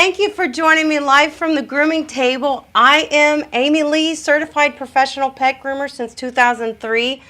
Thank you for joining me live from the grooming table. I am Amy Lee, certified professional pet groomer since 2003.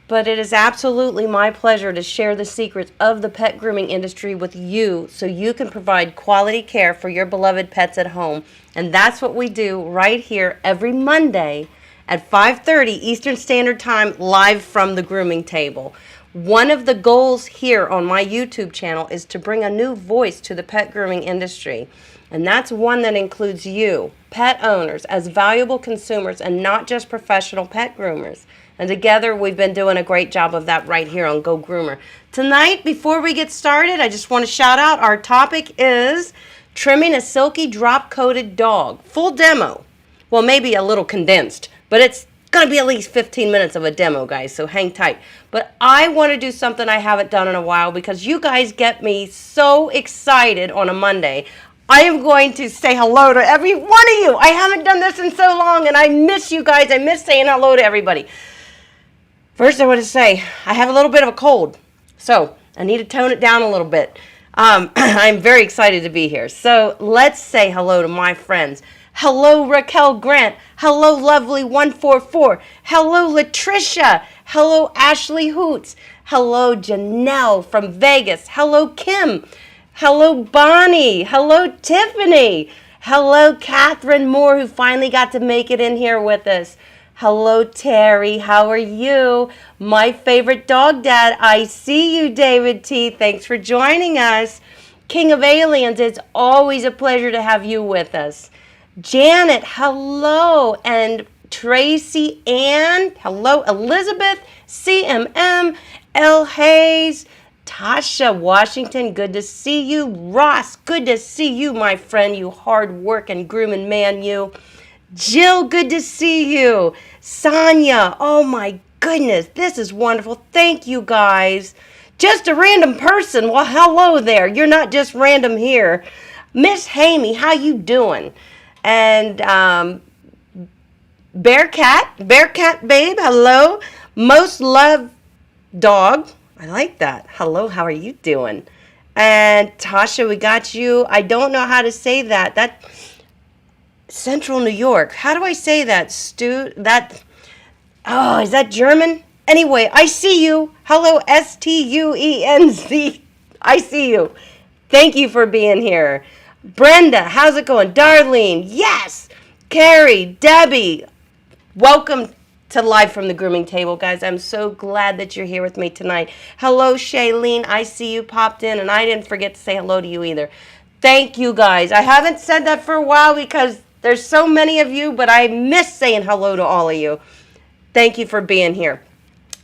But it is absolutely my pleasure to share the secrets of the pet grooming industry with you so you can provide quality care for your beloved pets at home. And that's what we do right here every Monday at 5:30 Eastern Standard Time, live from the grooming table. One of the goals here on my YouTube channel is to bring a new voice to the pet grooming industry. And that's one that includes you, pet owners, as valuable consumers and not just professional pet groomers. And together we've been doing a great job of that right here on Go Groomer. Tonight, before we get started, I just want to shout out our topic is trimming a silky drop coated dog. Full demo. Well, maybe a little condensed, but it's going to be at least 15 minutes of a demo, guys, so hang tight. But I want to do something I haven't done in a while because you guys get me so excited on a Monday. I am going to say hello to every one of you. I haven't done this in so long, and I miss you guys. I miss saying hello to everybody. First, I want to say I have a little bit of a cold, so I need to tone it down a little bit. I'm very excited to be here. So let's say hello to my friends. Hello, Raquel Grant. Hello, Lovely 144. Hello, Latricia. Hello, Ashley Hoots. Hello, Janelle from Vegas. Hello, Kim. Hello, Bonnie. Hello, Tiffany. Hello, Catherine Moore, who finally got to make it in here with us. Hello, Terry. How are you? My favorite dog dad. I see you, David T. Thanks for joining us. King of Aliens, it's always a pleasure to have you with us. Janet, hello. And Tracy Ann, hello. Elizabeth, CMM, L. Hayes, Tasha Washington, good to see you. Ross, good to see you, my friend, you hard-working grooming man, you. Jill, good to see you. Sonia, oh my goodness, this is wonderful. Thank you, guys. Just a random person. Well, hello there. You're not just random here. Miss Hamey, how you doing? And Bearcat Babe, hello. Most loved dog. I like that. Hello, how are you doing? And Tasha, we got you. I don't know how to say that. That Central New York. How do I say that? Oh, is that German? Anyway, I see you. Hello, STUENZ. I see you. Thank you for being here. Brenda, how's it going? Darlene, yes. Carrie, Debbie, welcome to Live from the Grooming Table, guys. I'm so glad that you're here with me tonight. Hello, Shailene. I see you popped in, and I didn't forget to say hello to you either. Thank you, guys. I haven't said that for a while because there's so many of you, but I miss saying hello to all of you. Thank you for being here.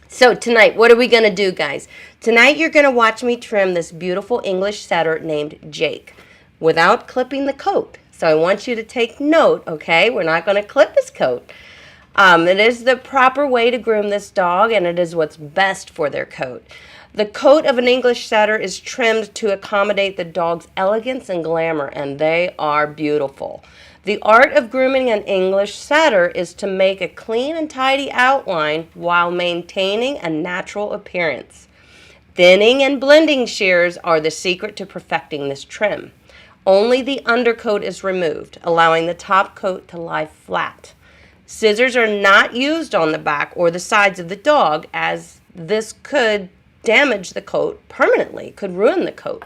So tonight, what are we going to do, guys? Tonight, you're going to watch me trim this beautiful English setter named Jake without clipping the coat. So I want you to take note, okay? We're not going to clip his coat. It is the proper way to groom this dog, and it is what's best for their coat. The coat of an English setter is trimmed to accommodate the dog's elegance and glamour, and they are beautiful. The art of grooming an English setter is to make a clean and tidy outline while maintaining a natural appearance. Thinning and blending shears are the secret to perfecting this trim. Only the undercoat is removed, allowing the top coat to lie flat. Scissors are not used on the back or the sides of the dog, as this could damage the coat permanently, could ruin the coat.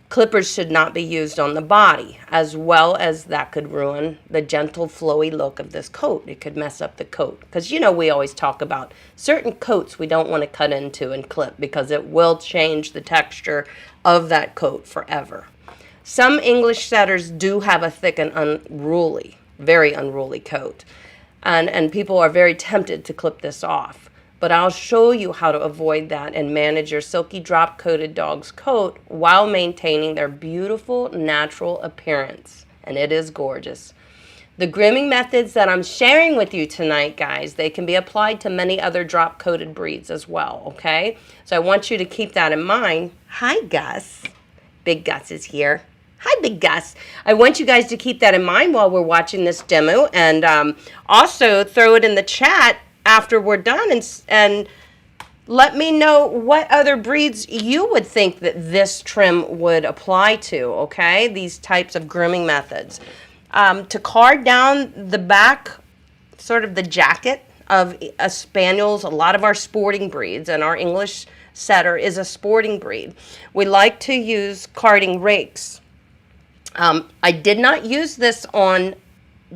Clippers should not be used on the body, as well as that could ruin the gentle, flowy look of this coat. It could mess up the coat. Because, you know, we always talk about certain coats we don't want to cut into and clip because it will change the texture of that coat forever. Some English setters do have a thick and unruly, very unruly coat. And people are very tempted to clip this off. But I'll show you how to avoid that and manage your silky drop coated dog's coat while maintaining their beautiful natural appearance. And it is gorgeous. The grooming methods that I'm sharing with you tonight, guys, they can be applied to many other drop coated breeds as well, okay? So I want you to keep that in mind. Hi, Gus. Big Gus is here. Hi, Big Gus. I want you guys to keep that in mind while we're watching this demo, and also throw it in the chat after we're done and Let me know what other breeds you would think that this trim would apply to, okay? These types of grooming methods. To card down the back, sort of the jacket of a Spaniel's, a lot of our sporting breeds, and our English setter is a sporting breed. We like to use carding rakes. I did not use this on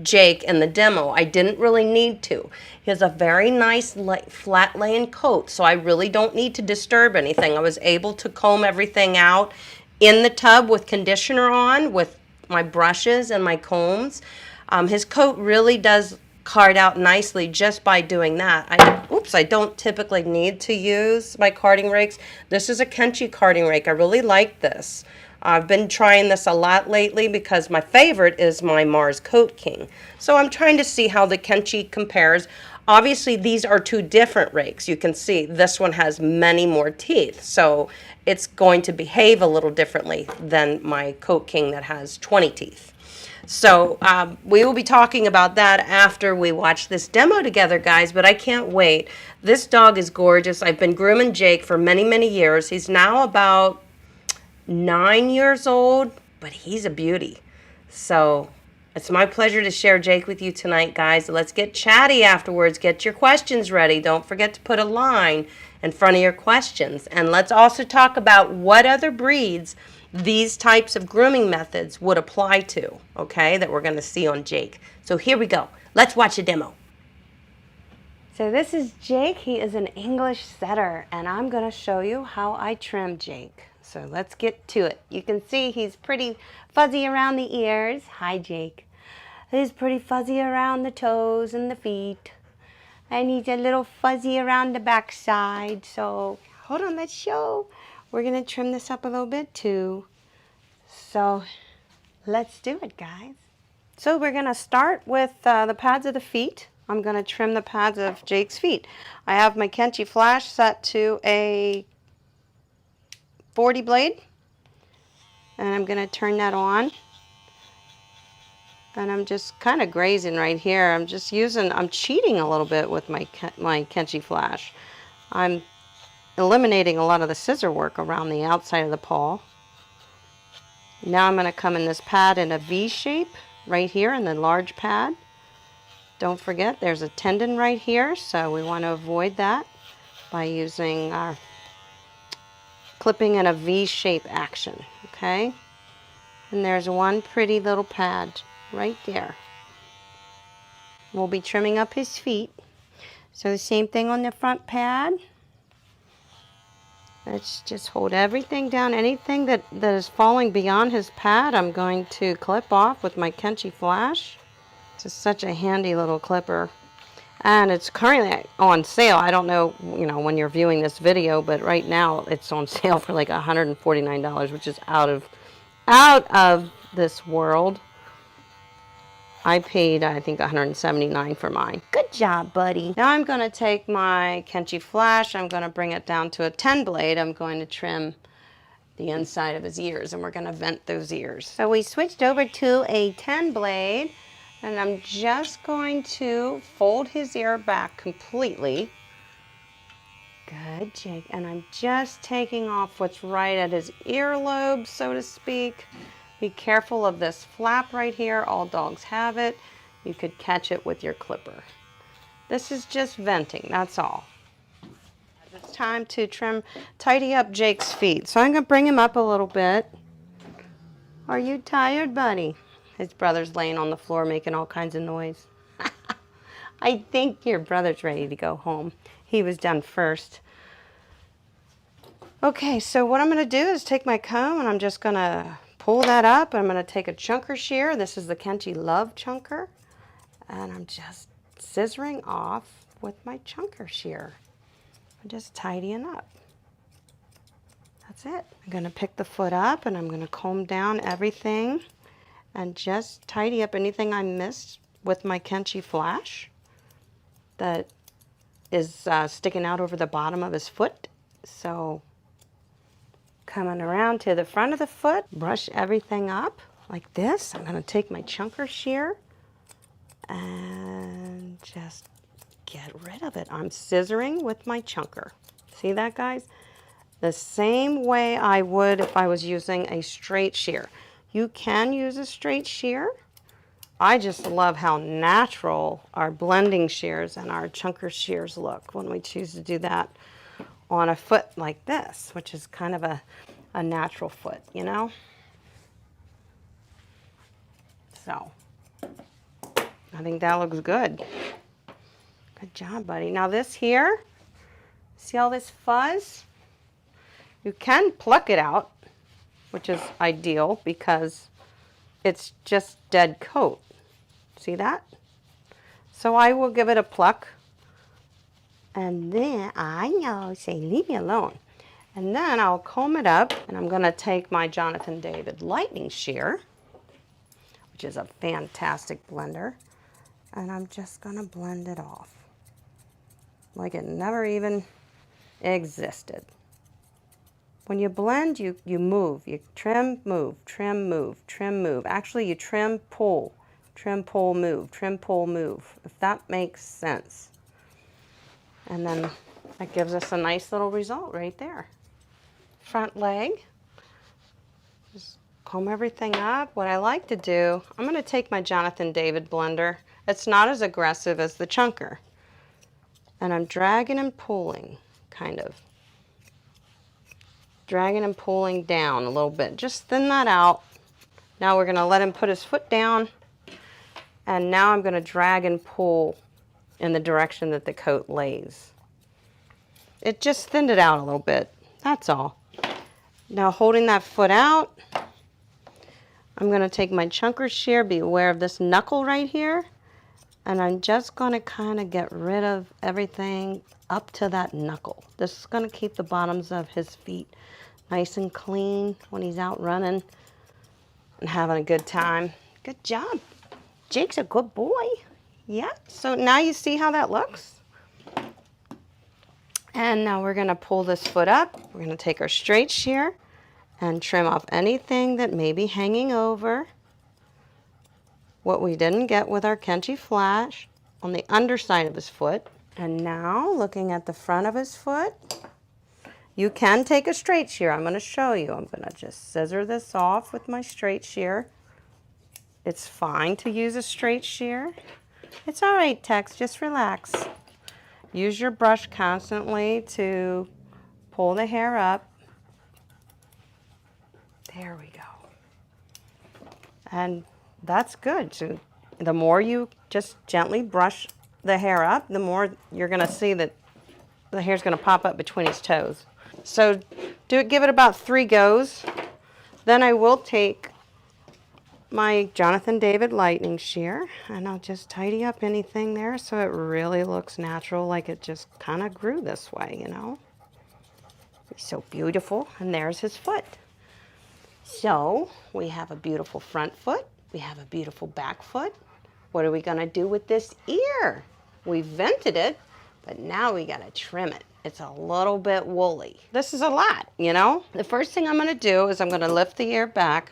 Jake in the demo. I didn't really need to. He has a very nice flat laying coat, so I really don't need to disturb anything. I was able to comb everything out in the tub with conditioner on, with my brushes and my combs. His coat really does card out nicely just by doing that. I don't typically need to use my carding rakes. This is a Kenchi carding rake. I really like this. I've been trying this a lot lately because my favorite is my Mars Coat King. So I'm trying to see how the Kenchi compares. Obviously, these are two different rakes. You can see this one has many more teeth, so it's going to behave a little differently than my Coat King that has 20 teeth. So we will be talking about that after we watch this demo together, guys, but I can't wait. This dog is gorgeous. I've been grooming Jake for many, many years. He's now about 9 years old, but he's a beauty. So it's my pleasure to share Jake with you tonight, guys. Let's get chatty afterwards. Get your questions ready. Don't forget to put a line in front of your questions. And let's also talk about what other breeds these types of grooming methods would apply to, okay, that we're going to see on Jake. So here we go. Let's watch a demo. So this is Jake. He is an English setter, and I'm going to show you how I trim Jake. So let's get to it. You can see he's pretty fuzzy around the ears. Hi, Jake. He's pretty fuzzy around the toes and the feet. And he's a little fuzzy around the backside. So hold on, let's show. We're going to trim this up a little bit too. So let's do it, guys. So we're going to start with the pads of the feet. I'm going to trim the pads of Jake's feet. I have my Kenchi Flash set to a 40 blade, and I'm going to turn that on, and I'm just kind of grazing right here. I'm cheating a little bit with my Kenchi Flash. I'm eliminating a lot of the scissor work around the outside of the paw. Now I'm going to come in this pad in a V shape right here in the large pad. Don't forget there's a tendon right here, so we want to avoid that by using our clipping in a V-shape action, okay? And there's one pretty little pad right there. We'll be trimming up his feet. So the same thing on the front pad. Let's just hold everything down. Anything that is falling beyond his pad, I'm going to clip off with my Kenchi Flash. It's just such a handy little clipper. And it's currently on sale. I don't know, when you're viewing this video, but right now it's on sale for like $149, which is out of this world. I paid, I think, $179 for mine. Good job, buddy. Now I'm going to take my Kenchi Flash. I'm going to bring it down to a 10 blade. I'm going to trim the inside of his ears, and we're going to vent those ears. So we switched over to a 10 blade. And I'm just going to fold his ear back completely. Good, Jake. And I'm just taking off what's right at his earlobe, so to speak. Be careful of this flap right here. All dogs have it. You could catch it with your clipper. This is just venting, that's all. It's time to tidy up Jake's feet. So I'm going to bring him up a little bit. Are you tired, buddy? His brother's laying on the floor making all kinds of noise. I think your brother's ready to go home. He was done first. Okay, so what I'm going to do is take my comb and I'm just going to pull that up. I'm going to take a chunker shear. This is the Kenchi Love Chunker. And I'm just scissoring off with my chunker shear. I'm just tidying up. That's it. I'm going to pick the foot up and I'm going to comb down everything and just tidy up anything I missed with my Kenchi Flash that is sticking out over the bottom of his foot. So coming around to the front of the foot, brush everything up like this. I'm going to take my chunker shear and just get rid of it. I'm scissoring with my chunker. See that, guys? The same way I would if I was using a straight shear. You can use a straight shear. I just love how natural our blending shears and our chunker shears look when we choose to do that on a foot like this, which is kind of a natural foot, you know? So, I think that looks good. Good job, buddy. Now this here, see all this fuzz? You can pluck it out, which is ideal because it's just dead coat. See that? So I will give it a pluck. And then, I know, say leave me alone. And then I'll comb it up, and I'm going to take my Jonathan David lightning shear, which is a fantastic blender, and I'm just going to blend it off like it never even existed. When you blend, you move. You trim, move, trim, move, trim, move. Actually, you trim, pull, move, trim, pull, move, if that makes sense. And then that gives us a nice little result right there. Front leg. Just comb everything up. What I like to do, I'm going to take my Jonathan David blender. It's not as aggressive as the chunker. And I'm dragging and pulling, kind of. Dragging and pulling down a little bit. Just thin that out. Now we're going to let him put his foot down. And now I'm going to drag and pull in the direction that the coat lays. It just thinned it out a little bit. That's all. Now holding that foot out, I'm going to take my chunker shear, be aware of this knuckle right here, and I'm just going to kind of get rid of everything up to that knuckle. This is going to keep the bottoms of his feet nice and clean when he's out running and having a good time. Good job. Jake's a good boy. Yeah, so now you see how that looks? And now we're going to pull this foot up. We're going to take our straight shear and trim off anything that may be hanging over what we didn't get with our Kenchi flash on the underside of his foot. And now looking at the front of his foot, you can take a straight shear. I'm going to show you. I'm going to just scissor this off with my straight shear. It's fine to use a straight shear. It's all right, Tex, just relax. Use your brush constantly to pull the hair up. There we go. And that's good. So the more you just gently brush the hair up, the more you're going to see that the hair's going to pop up between his toes. So give it about 3 goes. Then I will take my Jonathan David lightning shear and I'll just tidy up anything there so it really looks natural, like it just kind of grew this way, you know. He's so beautiful. And there's his foot. So we have a beautiful front foot. We have a beautiful back foot. What are we going to do with this ear? We vented it, but now we got to trim it. It's a little bit woolly. This is a lot, you know. The first thing I'm going to do is I'm going to lift the ear back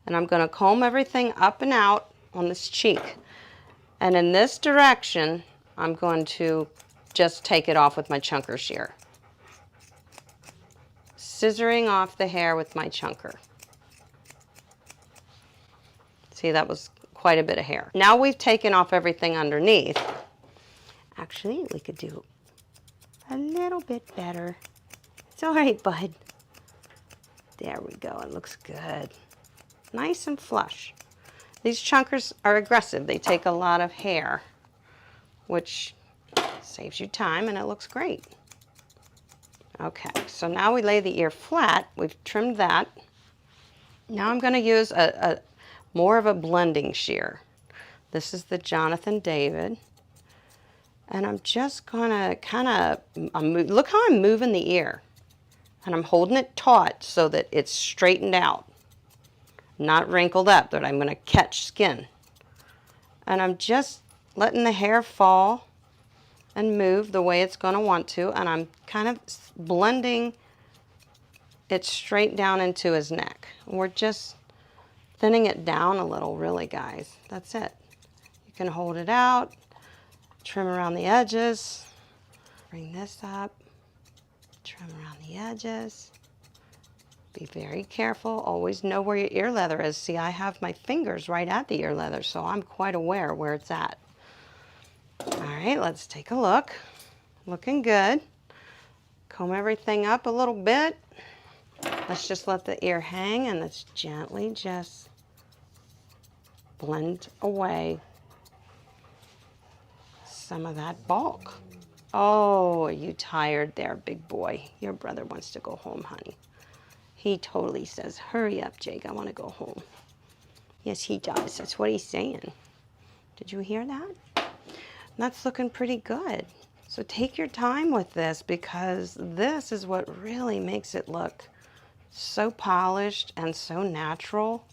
and I'm going to comb everything up and out on this cheek. And in this direction, I'm going to just take it off with my chunker shear. Scissoring off the hair with my chunker. See, that was quite a bit of hair. Now we've taken off everything underneath. Actually, we could do a little bit better. It's all right, bud. There we go. It looks good. Nice and flush. These chunkers are aggressive. They take a lot of hair, which saves you time, and it looks great. Okay, so now we lay the ear flat. We've trimmed that. Now I'm going to use more of a blending shear. This is the Jonathan David. And I'm just going to kind of, look how I'm moving the ear. And I'm holding it taut so that it's straightened out. Not wrinkled up, that I'm going to catch skin. And I'm just letting the hair fall and move the way it's going to want to. And I'm kind of blending it straight down into his neck. We're just thinning it down a little, really, guys. That's it. You can hold it out, trim around the edges, bring this up. Trim around the edges. Be very careful. Always know where your ear leather is. See, I have my fingers right at the ear leather, so I'm quite aware where it's at. All right, let's take a look. Looking good. Comb everything up a little bit. Let's just let the ear hang and let's gently just blend away some of that bulk. Oh, are you tired there, big boy? Your brother wants to go home, honey. He totally says, hurry up, Jake, I want to go home. Yes, he does. That's what he's saying. Did you hear that? That's looking pretty good. So take your time with this because this is what really makes it look so polished and so natural.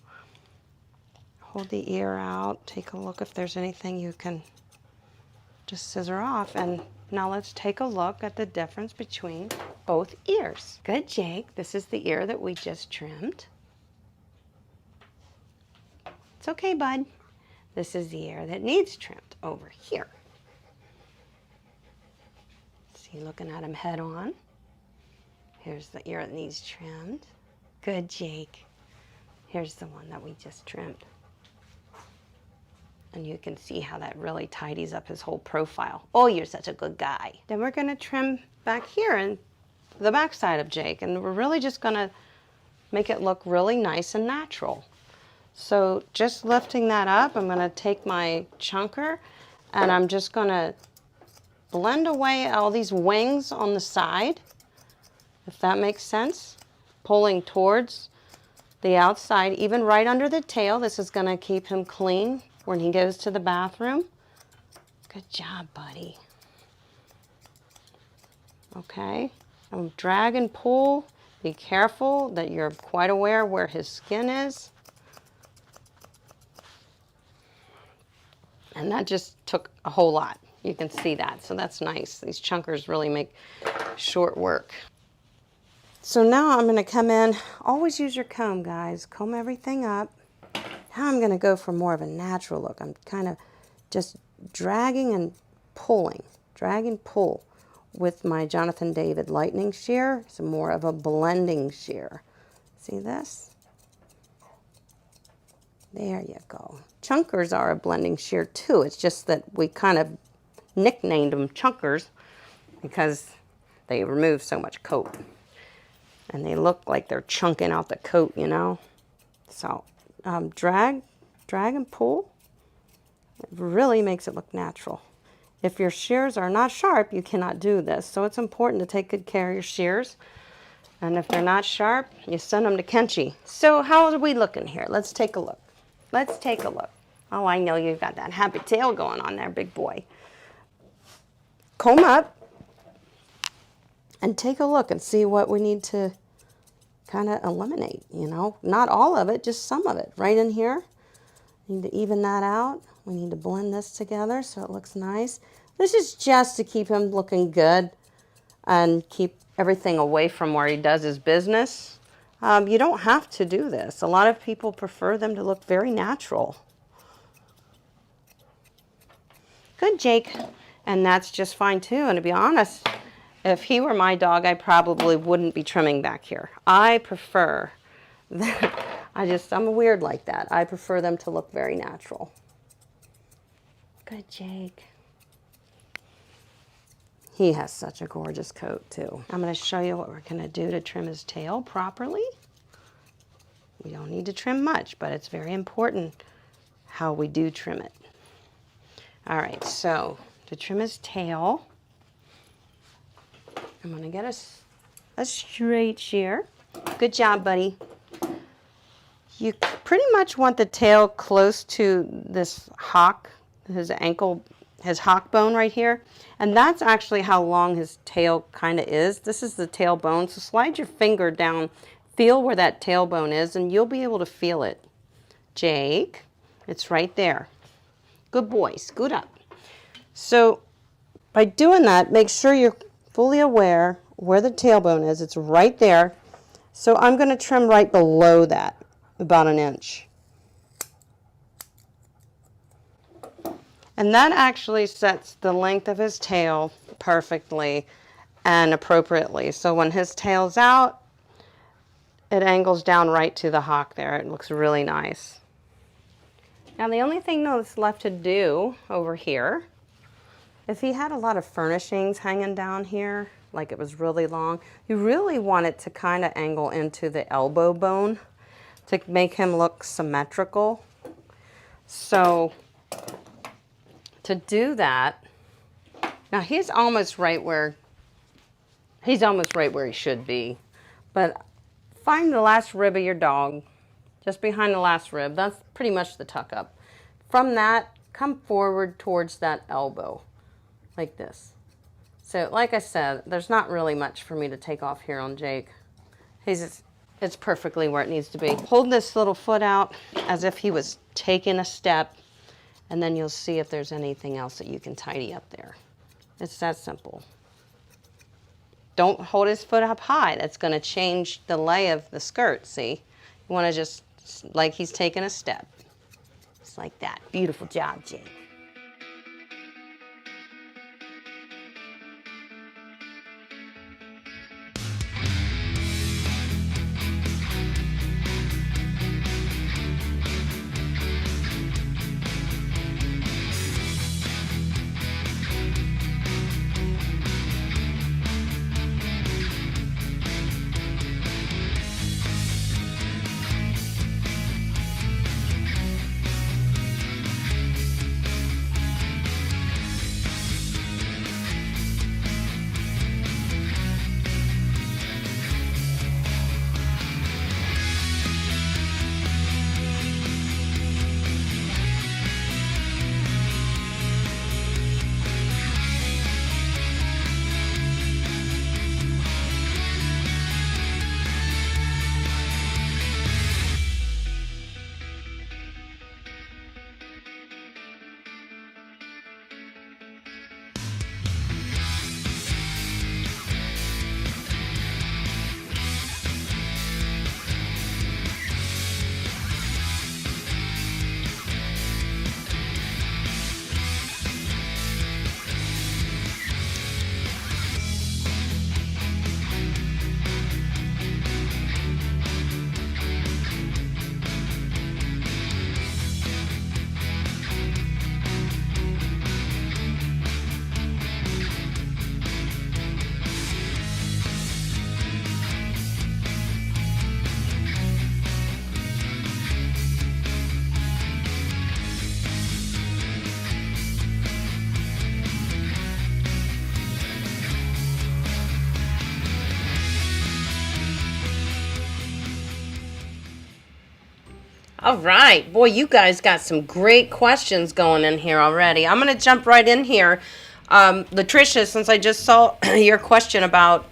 Hold the ear out. Take a look if there's anything you can just scissor off. And now let's take a look at the difference between both ears. Good, Jake. This is the ear that we just trimmed. It's okay, bud. This is the ear that needs trimmed over here. See, looking at him head on. Here's the ear that needs trimmed. Good, Jake. Here's the one that we just trimmed. And you can see how that really tidies up his whole profile. Oh, you're such a good guy. Then we're gonna trim back here and the back side of Jake, and we're really just gonna make it look really nice and natural. So just lifting that up, I'm gonna take my chunker and I'm just gonna blend away all these wings on the side, if that makes sense. Pulling towards the outside, even right under the tail. This is gonna keep him clean when he goes to the bathroom. Good job, buddy. Okay, drag and pull. Be careful that you're quite aware where his skin is. And that just took a whole lot. You can see that, so that's nice. These chunkers really make short work. So now I'm gonna come in, always use your comb, guys. Comb everything up. Now I'm gonna go for more of a natural look. I'm kind of just dragging and pulling, drag and pull with my Jonathan David lightning shear. It's more of a blending shear. See this? There you go. Chunkers are a blending shear too. It's just that we kind of nicknamed them chunkers because they remove so much coat. And they look like they're chunking out the coat, you know? So drag and pull. It really makes it look natural. If your shears are not sharp, you cannot do this. So it's important to take good care of your shears. And if they're not sharp, you send them to Kenchi. So how are we looking here? Let's take a look. Let's take a look. Oh, I know you've got that happy tail going on there, big boy. Comb up and take a look and see what we need to kind of eliminate, you know. Not all of it, just some of it. Right in here. We need to even that out. We need to blend this together so it looks nice. This is just to keep him looking good and keep everything away from where he does his business. You don't have to do this. A lot of people prefer them to look very natural. Good, Jake. And that's just fine too. And to be honest, if he were my dog, I probably wouldn't be trimming back here. I prefer that. I'm weird like that. I prefer them to look very natural. Good, Jake. He has such a gorgeous coat too. I'm going to show you what we're going to do to trim his tail properly. We don't need to trim much, but it's very important how we do trim it. All right, so to trim his tail, I'm going to get a straight shear. Good job, buddy. You pretty much want the tail close to this hock, his ankle, his hock bone right here. And that's actually how long his tail kind of is. This is the tailbone. So slide your finger down, feel where that tailbone is, and you'll be able to feel it. Jake, it's right there. Good boy, scoot up. So by doing that, make sure you're fully aware where the tailbone is. It's right there. So I'm going to trim right below that, about 1 inch. And that actually sets the length of his tail perfectly. and appropriately. So when his tail's out, it angles down right to the hock there. It looks really nice. Now the only thing that's left to do over here, if he had a lot of furnishings hanging down here, like it was really long, you really want it to kind of angle into the elbow bone to make him look symmetrical. So to do that, now he's almost right where he should be, but find the last rib of your dog, just behind the last rib. That's pretty much the tuck up. From that, come forward towards that elbow, like this. So like I said, there's not really much for me to take off here on Jake. It's perfectly where it needs to be. Hold this little foot out as if he was taking a step, and then you'll see if there's anything else that you can tidy up there. It's that simple. Don't hold his foot up high. That's going to change the lay of the skirt, see? You want to just, like he's taking a step. Just like that. Beautiful job, Jake. All right, boy, you guys got some great questions going in here already. I'm going to jump right in here. Latricia, since I just saw your question about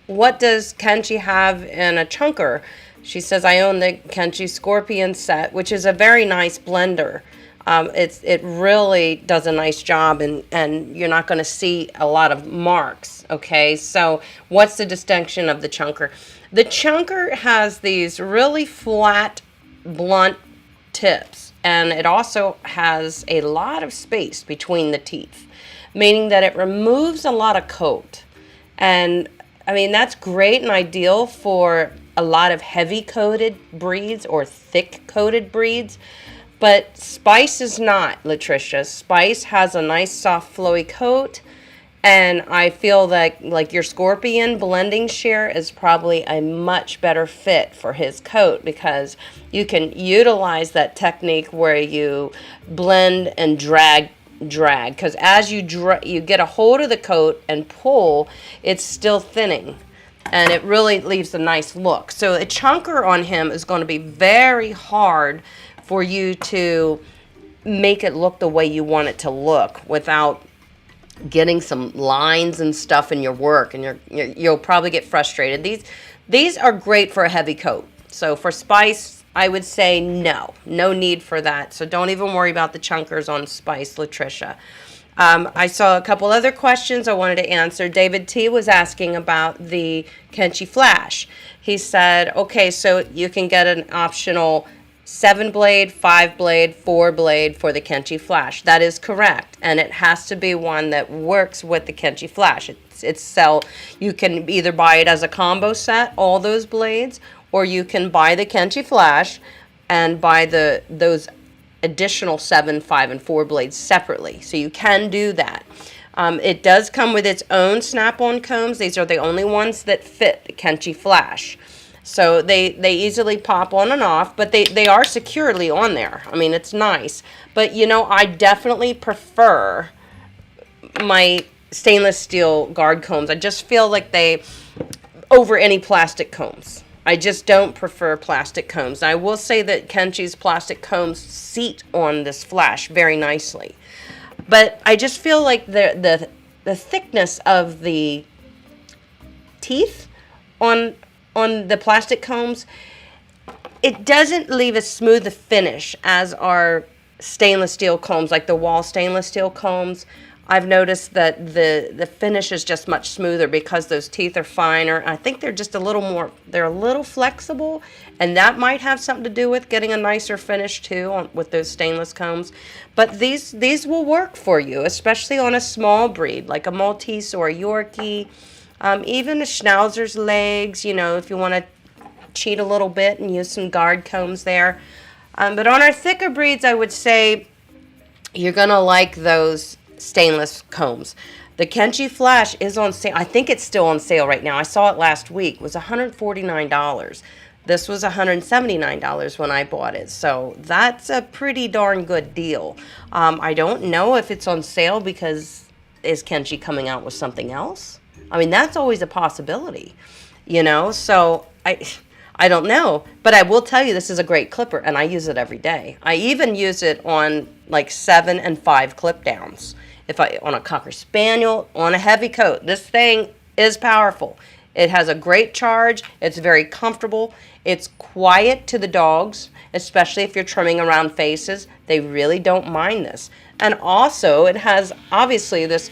what does Kenchi have in a chunker, she says, I own the Kenchi Scorpion set, which is a very nice blender. It really does a nice job, and you're not going to see a lot of marks, okay? So what's the distinction of the chunker? The chunker has these really flat, blunt tips, and it also has a lot of space between the teeth, meaning that it removes a lot of coat. And I mean, that's great and ideal for a lot of heavy coated breeds or thick coated breeds, but Spice is not, Latricia. Spice has a nice soft flowy coat, and I feel that like your Scorpion blending shear is probably a much better fit for his coat, because you can utilize that technique where you blend and drag, because as you get a hold of the coat and pull, it's still thinning, and it really leaves a nice look. So a chunker on him is going to be very hard for you to make it look the way you want it to look without getting some lines and stuff in your work, and you'll probably get frustrated. These are great for a heavy coat. So for Spice, I would say no need for that. So don't even worry about the chunkers on Spice, Latricia. I saw a couple other questions I wanted to answer. David T was asking about the Kenchi Flash. He said, okay, so you can get an optional 7 blade, 5 blade, 4 blade for the Kenchi Flash. That is correct. And it has to be one that works with the Kenchi Flash. You can either buy it as a combo set, all those blades, or you can buy the Kenchi Flash and buy those additional 7, 5, and 4 blades separately. So you can do that. It does come with its own snap-on combs. These are the only ones that fit the Kenchi Flash. So they easily pop on and off, but they are securely on there. I mean, it's nice. But, you know, I definitely prefer my stainless steel guard combs. I just feel like over any plastic combs. I just don't prefer plastic combs. I will say that Kenchi's plastic combs seat on this Flash very nicely. But I just feel like the thickness of the teeth on the plastic combs, it doesn't leave as smooth a finish as our stainless steel combs, like the wall stainless steel combs. I've noticed that the finish is just much smoother because those teeth are finer. I think they're just they're a little flexible, and that might have something to do with getting a nicer finish too with those stainless combs. But these will work for you, especially on a small breed like a Maltese or a Yorkie, even a Schnauzer's legs, you know, if you want to cheat a little bit and use some guard combs there. But on our thicker breeds, I would say you're going to like those stainless combs. The Kenchi Flash is on sale. I think it's still on sale right now. I saw it last week. It was $149. This was $179 when I bought it. So that's a pretty darn good deal. I don't know if it's on sale because is Kenchi coming out with something else? I mean, that's always a possibility, you know? So I don't know, but I will tell you this is a great clipper, and I use it every day. I even use it on like 7 and 5 clip downs. On a Cocker Spaniel, on a heavy coat. This thing is powerful. It has a great charge. It's very comfortable. It's quiet to the dogs, especially if you're trimming around faces. They really don't mind this. And also, it has obviously this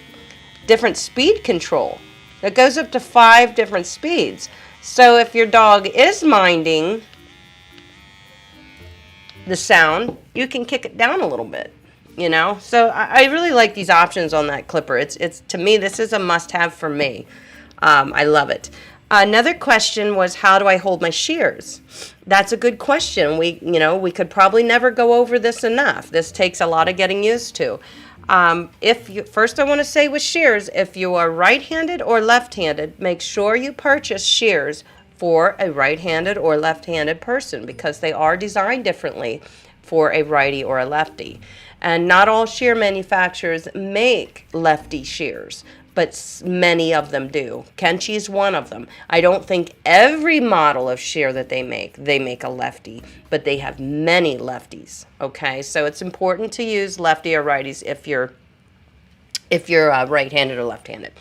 different speed control. It goes up to 5 different speeds. So if your dog is minding the sound, you can kick it down a little bit, you know? So I really like these options on that clipper. It's to me, this is a must-have for me. I love it. Another question was, how do I hold my shears? That's a good question. We could probably never go over this enough. This takes a lot of getting used to. First I want to say with shears, if you are right-handed or left-handed, make sure you purchase shears for a right-handed or left-handed person because they are designed differently for a righty or a lefty. And not all shear manufacturers make lefty shears, but many of them do. Kenchi is one of them. I don't think every model of shear that they make a lefty, but they have many lefties, okay? So it's important to use lefty or righties if you're right-handed or left-handed.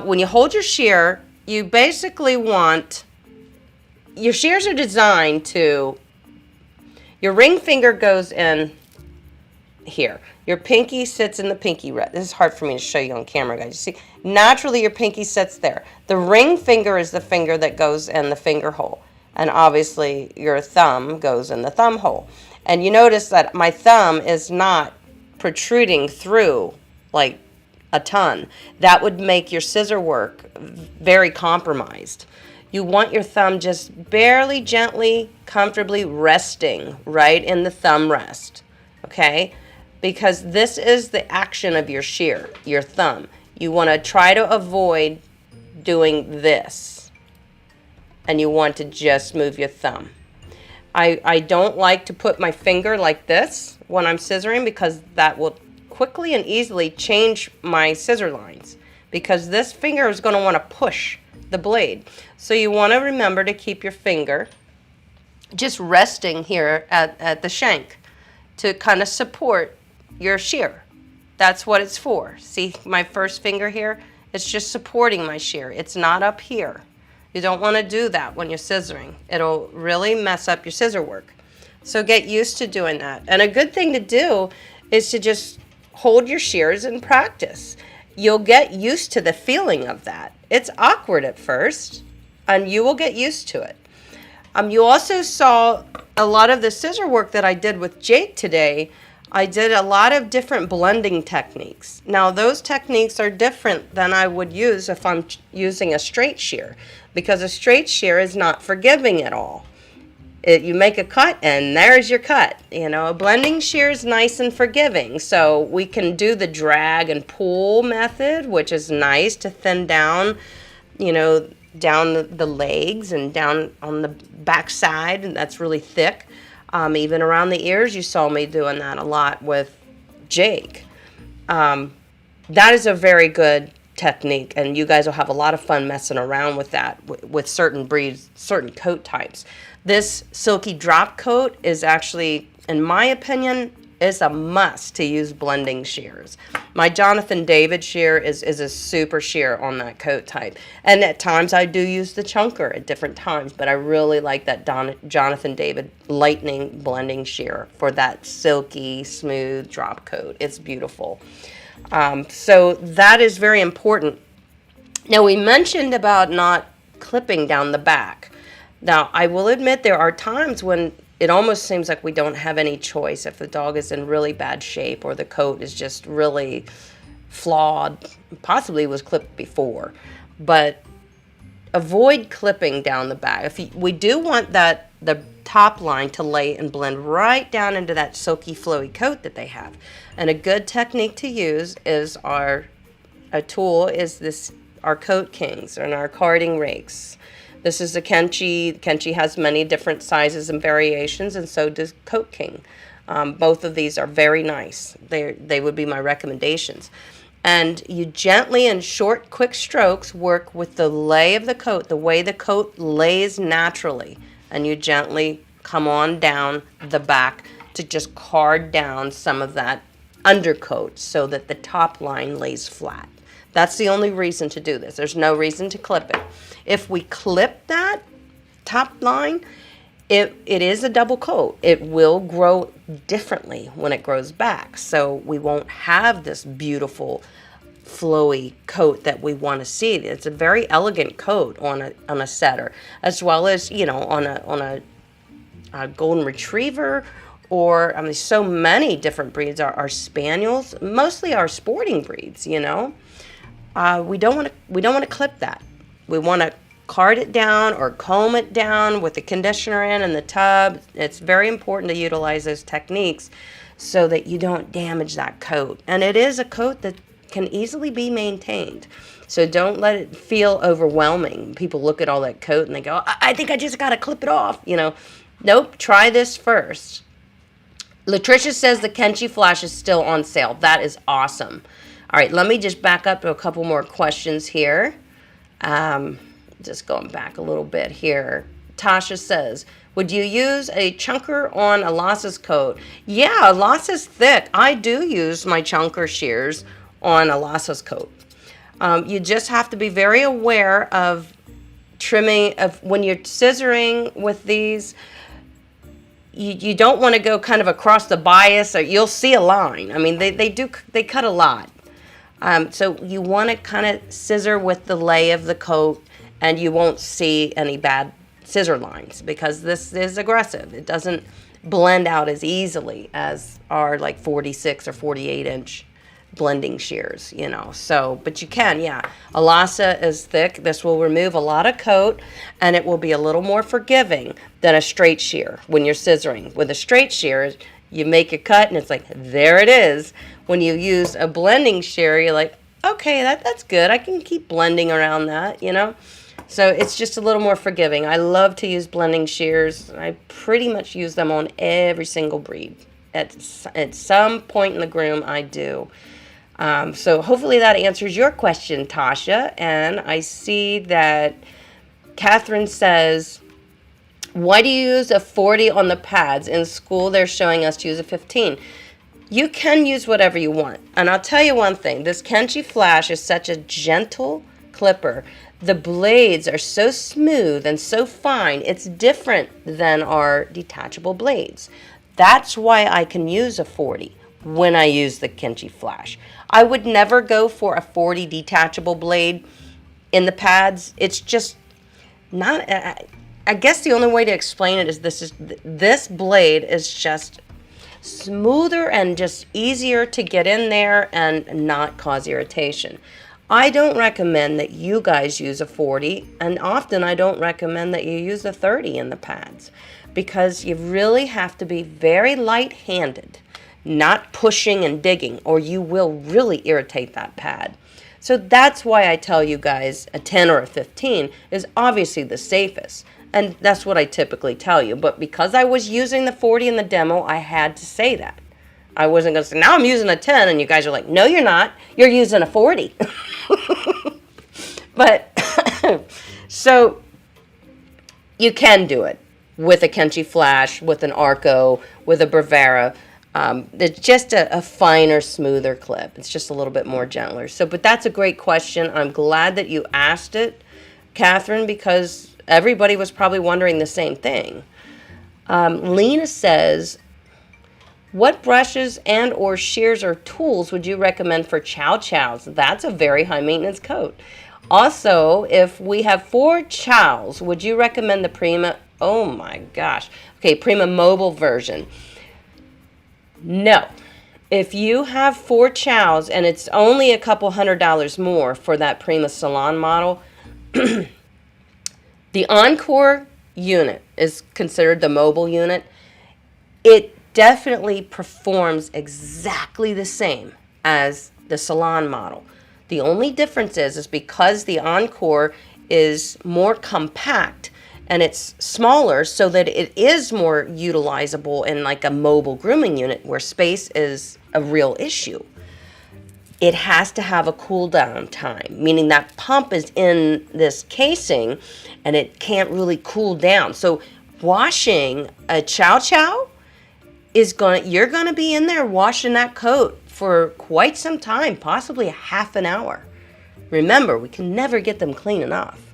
When you hold your shear, you basically your shears are designed to, your ring finger goes in here. Your pinky sits in the pinky rest. This is hard for me to show you on camera, guys. You see, naturally your pinky sits there. The ring finger is the finger that goes in the finger hole. And obviously your thumb goes in the thumb hole. And you notice that my thumb is not protruding through like a ton. That would make your scissor work very compromised. You want your thumb just barely, gently, comfortably resting right in the thumb rest, okay? Because this is the action of your shear, your thumb. You want to try to avoid doing this, and you want to just move your thumb. I don't like to put my finger like this when I'm scissoring because that will quickly and easily change my scissor lines because this finger is going to want to push the blade. So you want to remember to keep your finger just resting here at the shank to kind of support your shear. That's what it's for. See my first finger here? It's just supporting my shear. It's not up here. You don't want to do that when you're scissoring. It'll really mess up your scissor work. So get used to doing that. And a good thing to do is to just hold your shears and practice. You'll get used to the feeling of that. It's awkward at first, and you will get used to it. You also saw a lot of the scissor work that I did with Jake today. I did a lot of different blending techniques. Now those techniques are different than I would use if I'm using a straight shear, because a straight shear is not forgiving at all. You make a cut and there's your cut. You know, a blending shear is nice and forgiving. So we can do the drag and pull method, which is nice to thin down, you know, down the legs and down on the back side, and that's really thick. Even around the ears, you saw me doing that a lot with Jake. That is a very good technique, and you guys will have a lot of fun messing around with that with certain breeds, certain coat types. This silky drop coat is actually, in my opinion, is a must to use blending shears. My Jonathan David shear is a super shear on that coat type. And at times I do use the chunker at different times, but I really like that Jonathan David lightning blending shear for that silky, smooth drop coat. It's beautiful. So that is very important. Now we mentioned about not clipping down the back. Now I will admit there are times when it almost seems like we don't have any choice if the dog is in really bad shape or the coat is just really flawed, possibly was clipped before. But avoid clipping down the back. We do want the top line to lay and blend right down into that silky flowy coat that they have. And a good technique to use is our Coat Kings and our carding rakes. This is a Kenchi. Kenchi has many different sizes and variations, and so does Coat King. Both of these are very nice. They would be my recommendations. And you gently, in short, quick strokes, work with the lay of the coat, the way the coat lays naturally. And you gently come on down the back to just card down some of that undercoat so that the top line lays flat. That's the only reason to do this. There's no reason to clip it. If we clip that top line, it is a double coat. It will grow differently when it grows back. So we won't have this beautiful flowy coat that we want to see. It's a very elegant coat on a setter, as well as, you know, on a golden retriever, or I mean, so many different breeds. Our spaniels, mostly our sporting breeds, you know. We don't want to clip that. We want to card it down or comb it down with the conditioner in the tub. It's very important to utilize those techniques so that you don't damage that coat. And it is a coat that can easily be maintained. So don't let it feel overwhelming. People look at all that coat and they go, I think I just got to clip it off. You know, nope, try this first. Latricia says the Kenchi Flash is still on sale. That is awesome. All right, let me just back up to a couple more questions here. Just going back a little bit here. Tasha says, would you use a chunker on a Lhsa's coat? Yeah, Lhsa's thick. I do use my chunker shears on a Lhsa's coat. You just have to be very aware of trimming, of when you're scissoring with these. You don't want to go kind of across the bias, or you'll see a line. I mean, they cut a lot. So you want to kind of scissor with the lay of the coat, and you won't see any bad scissor lines because this is aggressive. It doesn't blend out as easily as our like 46 or 48 inch blending shears, you know. So, but you can, yeah. A Lhsa is thick. This will remove a lot of coat, and it will be a little more forgiving than a straight shear when you're scissoring. With a straight shear, you make a cut, and it's like, there it is. When you use a blending shear, you're like, okay, that's good. I can keep blending around that, you know. So it's just a little more forgiving. I love to use blending shears. I pretty much use them on every single breed. At some point in the groom, I do. So hopefully that answers your question, Tasha. And I see that Catherine says, why do you use a 40 on the pads? In school, they're showing us to use a 15. You can use whatever you want. And I'll tell you one thing. This Kenchi Flash is such a gentle clipper. The blades are so smooth and so fine. It's different than our detachable blades. That's why I can use a 40 when I use the Kenchi Flash. I would never go for a 40 detachable blade in the pads. It's just not, I guess the only way to explain it is this blade is just smoother and just easier to get in there and not cause irritation. I don't recommend that you guys use a 40, and often I don't recommend that you use a 30 in the pads, because you really have to be very light-handed, not pushing and digging, or you will really irritate that pad. So that's why I tell you guys a 10 or a 15 is obviously the safest. And that's what I typically tell you. But because I was using the 40 in the demo, I had to say that. I wasn't going to say, now I'm using a 10, and you guys are like, no, you're not. You're using a 40. But, so, you can do it with a Kenchi Flash, with an Arco, with a Bravera. It's just a finer, smoother clip. It's just a little bit more gentler. So, but that's a great question. I'm glad that you asked it, Catherine, because everybody was probably wondering the same thing. Lena says, what brushes and or shears or tools would you recommend for chow chows? That's a very high maintenance coat. Also, if we have 4 chows, would you recommend the Prima? Oh my gosh. Okay, Prima mobile version. No. If you have 4 chows and it's only a couple $100 more for that Prima Salon model, the Encore unit is considered the mobile unit. It definitely performs exactly the same as the Salon model. The only difference is because the Encore is more compact and it's smaller, so that it is more utilizable in like a mobile grooming unit where space is a real issue. It has to have a cool down time, meaning that pump is in this casing and it can't really cool down. So washing a chow chow you're gonna be in there washing that coat for quite some time, possibly a half an hour. Remember, we can never get them clean enough.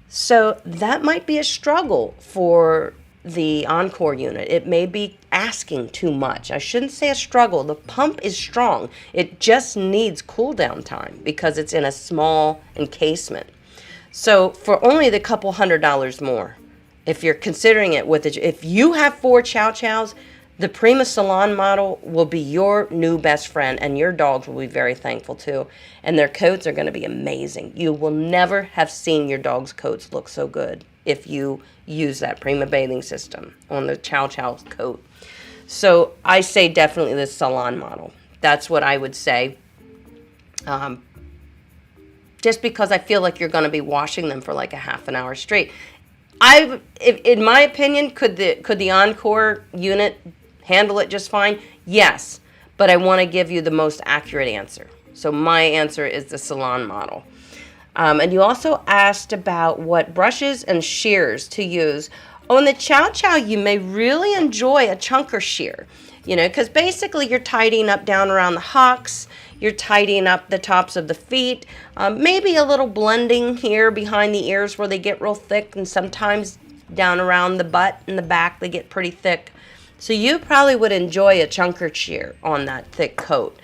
So that might be a struggle for the Encore unit. It may be asking too much. I shouldn't say a struggle. The pump is strong. It just needs cool down time because it's in a small encasement. So for only the couple $100 more, if you're considering it if you have 4 chow chows, the Prima Salon model will be your new best friend, and your dogs will be very thankful too. And their coats are going to be amazing. You will never have seen your dog's coats look so good if you use that Prima bathing system on the chow chow's coat. So I say definitely the Salon model. That's what I would say. Just because I feel like you're going to be washing them for like a half an hour straight. In my opinion, could the Encore unit handle it just fine? Yes, but I want to give you the most accurate answer. So my answer is the Salon model. And you also asked about what brushes and shears to use. On the chow chow, you may really enjoy a chunker shear, because basically you're tidying up down around the hocks, you're tidying up the tops of the feet, maybe a little blending here behind the ears where they get real thick, and sometimes down around the butt and the back they get pretty thick. So you probably would enjoy a chunker shear on that thick coat.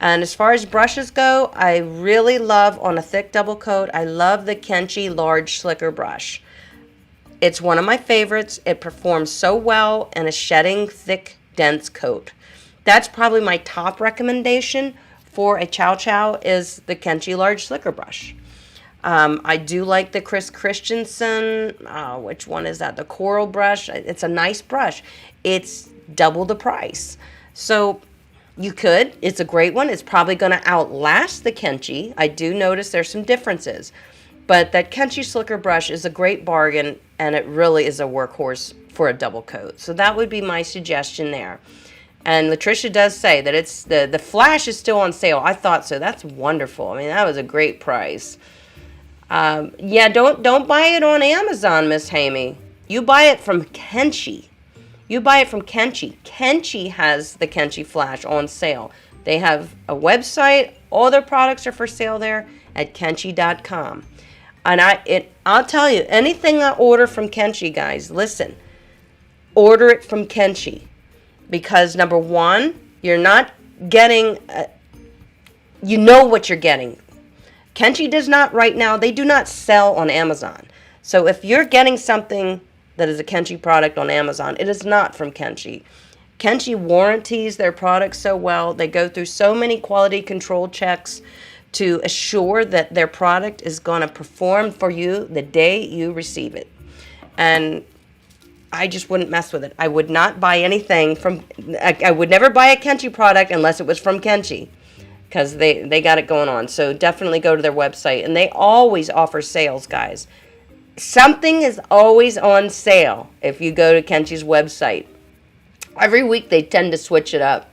And as far as brushes go, I really love, on a thick double coat, I love the Kenchi large slicker brush. It's one of my favorites. It performs so well in a shedding, thick, dense coat. That's probably my top recommendation for a chow chow is the Kenchi large slicker brush. I do like the Chris Christensen, which one is that? The coral brush. It's a nice brush. It's double the price. So it's a great one. It's probably going to outlast the Kenchi. I do notice there's some differences. But that Kenchi slicker brush is a great bargain, and it really is a workhorse for a double coat. So that would be my suggestion there. And Latricia does say that it's the Flash is still on sale. I thought so. That's wonderful. I mean, that was a great price. Yeah, don't buy it on Amazon, Miss Hamey. You buy it from Kenchi. You buy it from Kenchi. Kenchi has the Kenchi Flash on sale. They have a website. All their products are for sale there at Kenchi.com. And I'll tell you, anything I order from Kenchi, guys, listen, order it from Kenchi. Because number one, you're not getting, you know what you're getting. Kenchi does not right now, they do not sell on Amazon. So if you're getting something that is a Kenchi product on Amazon. It is not from Kenchi. Kenchi warranties their products so well. They go through so many quality control checks to assure that their product is going to perform for you the day you receive it. And I just wouldn't mess with it. I would not buy anything from, I would never buy a Kenchi product unless it was from Kenchi, because they got it going on. So definitely go to their website. And they always offer sales, guys. Something is always on sale if you go to Kenchi's website. Every week they tend to switch it up.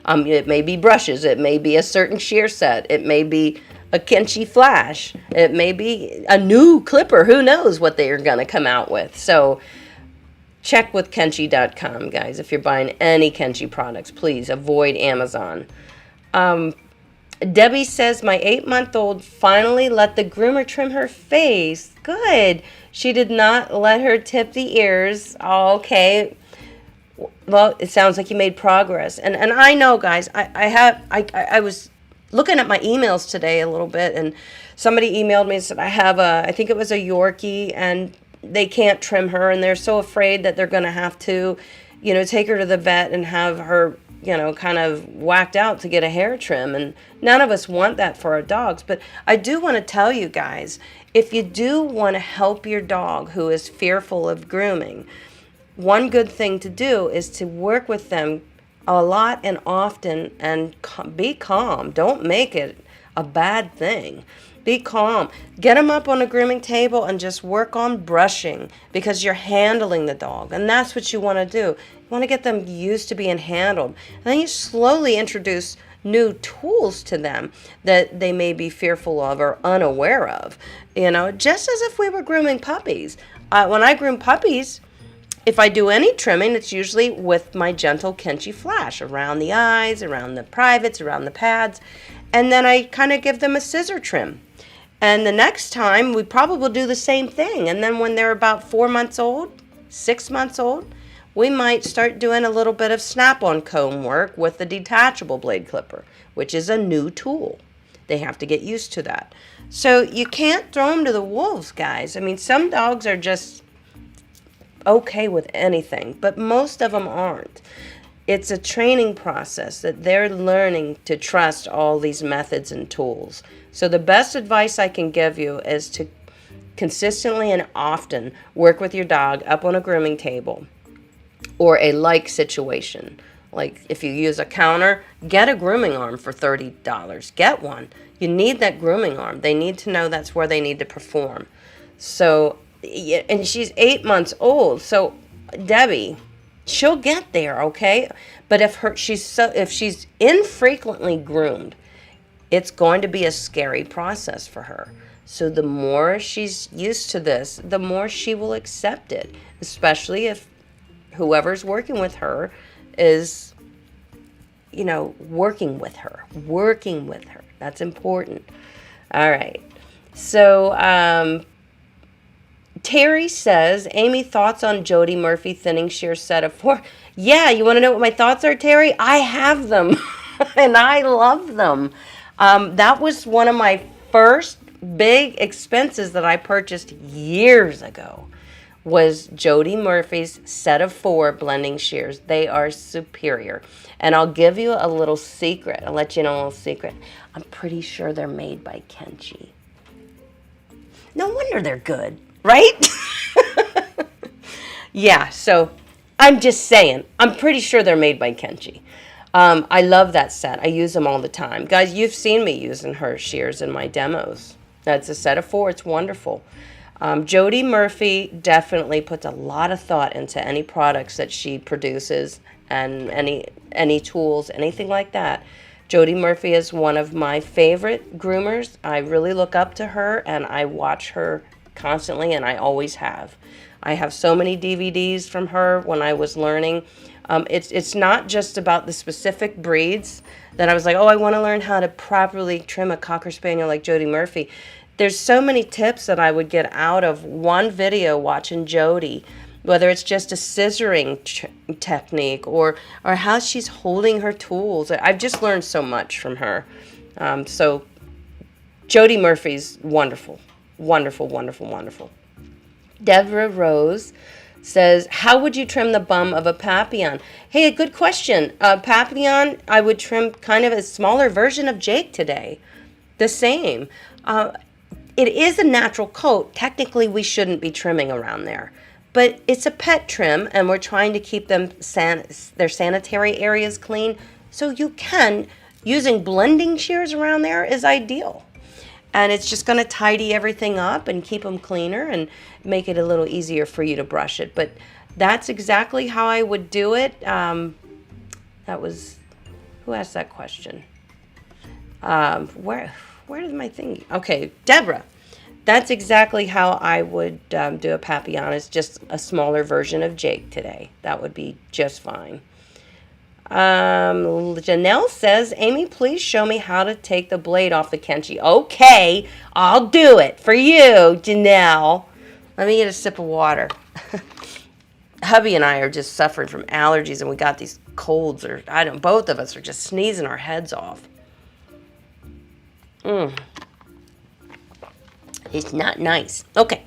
It may be brushes. It may be a certain shear set. It may be a Kenchi flash. It may be a new clipper. Who knows what they are going to come out with. So check with Kenchi.com, guys. If you're buying any Kenchi products, please avoid Amazon. Debbie says, my 8-month-old finally let the groomer trim her face. Good. She did not let her tip the ears. Oh, okay. Well, it sounds like you made progress. And I know, guys, I was looking at my emails today a little bit, and somebody emailed me and said, I think it was a Yorkie, and they can't trim her, and they're so afraid that they're going to have to, take her to the vet and have her, kind of whacked out to get a hair trim. And none of us want that for our dogs. But I do want to tell you guys, if you do want to help your dog who is fearful of grooming, one good thing to do is to work with them a lot and often and be calm. Don't make it a bad thing. Be calm. Get them up on a grooming table and just work on brushing, because you're handling the dog. And that's what you want to do. You want to get them used to being handled. And then you slowly introduce new tools to them that they may be fearful of or unaware of. Just as if we were grooming puppies. When I groom puppies, if I do any trimming, it's usually with my gentle Kenchi flash around the eyes, around the privates, around the pads. And then I kind of give them a scissor trim. And the next time, we probably will do the same thing. And then when they're about 4 months old, 6 months old, we might start doing a little bit of snap-on comb work with the detachable blade clipper, which is a new tool. They have to get used to that. So you can't throw them to the wolves, guys. I mean, some dogs are just okay with anything, but most of them aren't. It's a training process that they're learning to trust all these methods and tools. So the best advice I can give you is to consistently and often work with your dog up on a grooming table or a like situation. Like if you use a counter, get a grooming arm for $30. Get one. You need that grooming arm. They need to know that's where they need to perform. So, and she's 8 months old. So Debbie, she'll get there, okay? But if she's infrequently groomed, it's going to be a scary process for her. So the more she's used to this, the more she will accept it, especially if whoever's working with her is, working with her. That's important. All right. So, Terry says, Amy, thoughts on Jody Murphy thinning shear set of 4? Yeah, you want to know what my thoughts are, Terry? I have them, and I love them. That was one of my first big expenses that I purchased years ago, was Jody Murphy's set of 4 blending shears. They are superior. And I'll give you a little secret. I'll let you know a little secret. I'm pretty sure they're made by Kenchi. No wonder they're good. Right? Yeah, so I'm just saying, I'm pretty sure they're made by Kenchi. I love that set. I use them all the time. Guys, you've seen me using her shears in my demos. That's a set of 4. It's wonderful. Jody Murphy definitely puts a lot of thought into any products that she produces and any tools, anything like that. Jody Murphy is one of my favorite groomers. I really look up to her, and I watch her constantly, and I always have. I have so many DVDs from her when I was learning. It's not just about the specific breeds that I was like, oh, I want to learn how to properly trim a Cocker Spaniel like Jody Murphy. There's so many tips that I would get out of one video watching Jody, whether it's just a scissoring technique or how she's holding her tools. I've just learned so much from her. So Jody Murphy's wonderful. Wonderful, wonderful, wonderful. Deborah Rose says, how would you trim the bum of a Papillon? Hey, a good question. Papillon, I would trim kind of a smaller version of Jake today. The same. It is a natural coat. Technically, we shouldn't be trimming around there. But it's a pet trim, and we're trying to keep them their sanitary areas clean. So you can, using blending shears around there is ideal. And it's just going to tidy everything up and keep them cleaner and make it a little easier for you to brush it. But that's exactly how I would do it. That was, who asked that question? Where did my thing? Okay, Deborah. That's exactly how I would do a Papillon. It's just a smaller version of Jake today. That would be just fine. Janelle says, Amy, please show me how to take the blade off the Kenchi. Okay, I'll do it for you, Janelle. Let me get a sip of water. Hubby and I are just suffering from allergies, and we got these colds, or both of us are just sneezing our heads off. It's not nice. Okay.